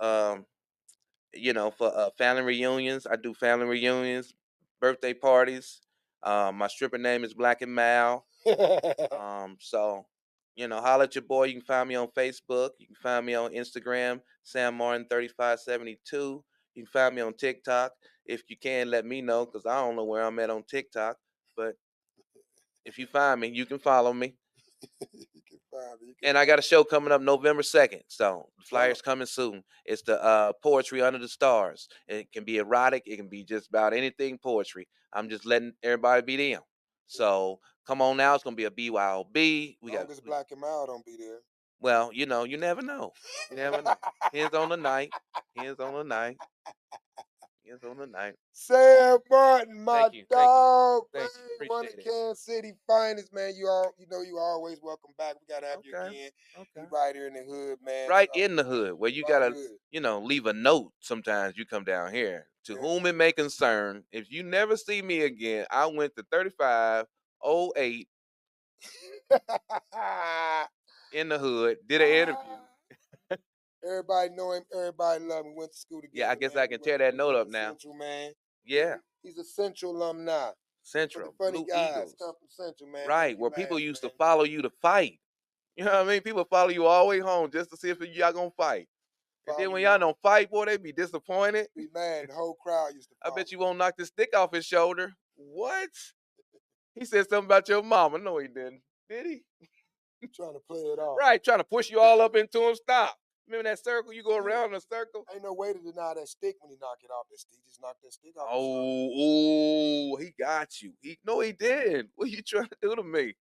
[SPEAKER 2] family reunions. I do family reunions, birthday parties. My stripper name is Black and Mal. So holla at your boy. You can find me on Facebook. You can find me on Instagram, Sam Martin 3572. You can find me on TikTok. If you can, let me know, because I don't know where I'm at on TikTok. But if you find me, you can follow me.
[SPEAKER 1] You can find me. You can
[SPEAKER 2] And I got a show coming up November 2nd. So the
[SPEAKER 1] Tell 'em.
[SPEAKER 2] flyer's coming soon. It's the Poetry Under the Stars. It can be erotic. It can be just about anything poetry. I'm just letting everybody be them. So come on now. It's gonna be a BYOB.
[SPEAKER 1] Long as Black and Mild don't be there.
[SPEAKER 2] Well, you never know. You never know. Hands on the night. Hands on the night. Hands on the night.
[SPEAKER 1] Sam Martin, my
[SPEAKER 2] Thank you.
[SPEAKER 1] dog.
[SPEAKER 2] Thank you.
[SPEAKER 1] Man, one of
[SPEAKER 2] Appreciate it.
[SPEAKER 1] Kansas City finest, man. You always welcome back. We gotta have you
[SPEAKER 2] Okay.
[SPEAKER 1] again.
[SPEAKER 2] Okay.
[SPEAKER 1] You right here in the hood, man.
[SPEAKER 2] Right
[SPEAKER 1] So,
[SPEAKER 2] in the hood, where you
[SPEAKER 1] right
[SPEAKER 2] gotta,
[SPEAKER 1] hood.
[SPEAKER 2] leave a note. Sometimes you come down here. To
[SPEAKER 1] Yeah.
[SPEAKER 2] whom it may concern, if you never see me again, I went to 3508 in the hood, did an interview.
[SPEAKER 1] Everybody know him. Everybody love him. We went to school together.
[SPEAKER 2] Yeah, I guess
[SPEAKER 1] man.
[SPEAKER 2] I can tear that note up now.
[SPEAKER 1] Central, man.
[SPEAKER 2] Yeah,
[SPEAKER 1] He's a Central alumni.
[SPEAKER 2] Central,
[SPEAKER 1] But the funny
[SPEAKER 2] Blue
[SPEAKER 1] guys
[SPEAKER 2] Eagles.
[SPEAKER 1] come from Central, man.
[SPEAKER 2] Right, where people used to follow you to fight. You know what I mean? People follow you all the way home just to see if y'all gonna fight. And then when y'all don't fight, boy, they be disappointed.
[SPEAKER 1] Be mad. The whole crowd used to
[SPEAKER 2] I
[SPEAKER 1] follow.
[SPEAKER 2] bet you won't knock the stick off his shoulder. What? He said something about your mama. No, he didn't. Did he?
[SPEAKER 1] Trying to play it off.
[SPEAKER 2] Right, trying to push you all up into him. Stop. Remember that circle? You go around in a circle?
[SPEAKER 1] Ain't no way to deny that stick when he knock it off. He just knocked that stick off.
[SPEAKER 2] Oh, he got you. No, he didn't. What you trying to do to me?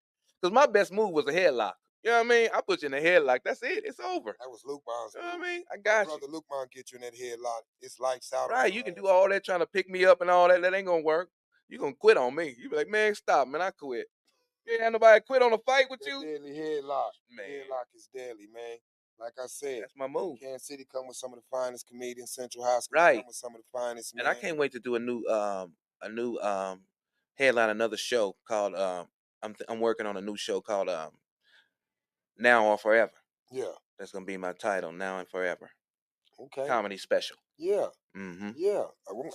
[SPEAKER 2] Because my best move was a headlock. You know what I mean? I put you in a headlock. That's it. It's over.
[SPEAKER 1] That was Luke Bond's.
[SPEAKER 2] You know what I mean? I got
[SPEAKER 1] brother Luke Bond get you in that headlock. It's lights out.
[SPEAKER 2] Right, you can do all that trying to pick me up and all that. That ain't gonna work. You gonna quit on me. You be like, man, stop, man. I quit. You ain't had nobody quit on a fight with you.
[SPEAKER 1] Deadly headlock.
[SPEAKER 2] Man.
[SPEAKER 1] Headlock is deadly, man. Like I said,
[SPEAKER 2] that's my move.
[SPEAKER 1] Kansas City come with some of the finest comedians. Central High School
[SPEAKER 2] right.
[SPEAKER 1] come with some of the finest. Man.
[SPEAKER 2] And I can't wait to do a new headline, another show called I'm working on a new show called Now or Forever.
[SPEAKER 1] Yeah.
[SPEAKER 2] That's gonna be my title, Now and Forever.
[SPEAKER 1] Okay.
[SPEAKER 2] Comedy special.
[SPEAKER 1] Yeah.
[SPEAKER 2] Mm-hmm.
[SPEAKER 1] Yeah.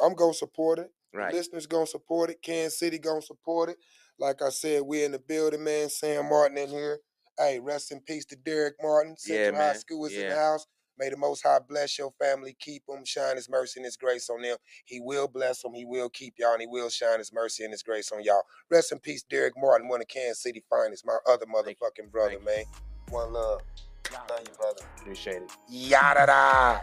[SPEAKER 1] I'm gonna support it.
[SPEAKER 2] Right.
[SPEAKER 1] The listeners gonna support it. Kansas City gonna support it. Like I said, we in the building, man. Sam Martin in here. Hey, rest in peace to Derek Martin. Central High School is in the house. May the Most High bless your family, keep them, shine His mercy and His grace on them. He will bless them. He will keep y'all, and He will shine His mercy and His grace on y'all. Rest in peace, Derek Martin, one of Kansas City finest, my other motherfucking brother, man. One love. Thank you, brother.
[SPEAKER 2] Appreciate it.
[SPEAKER 1] Yada da.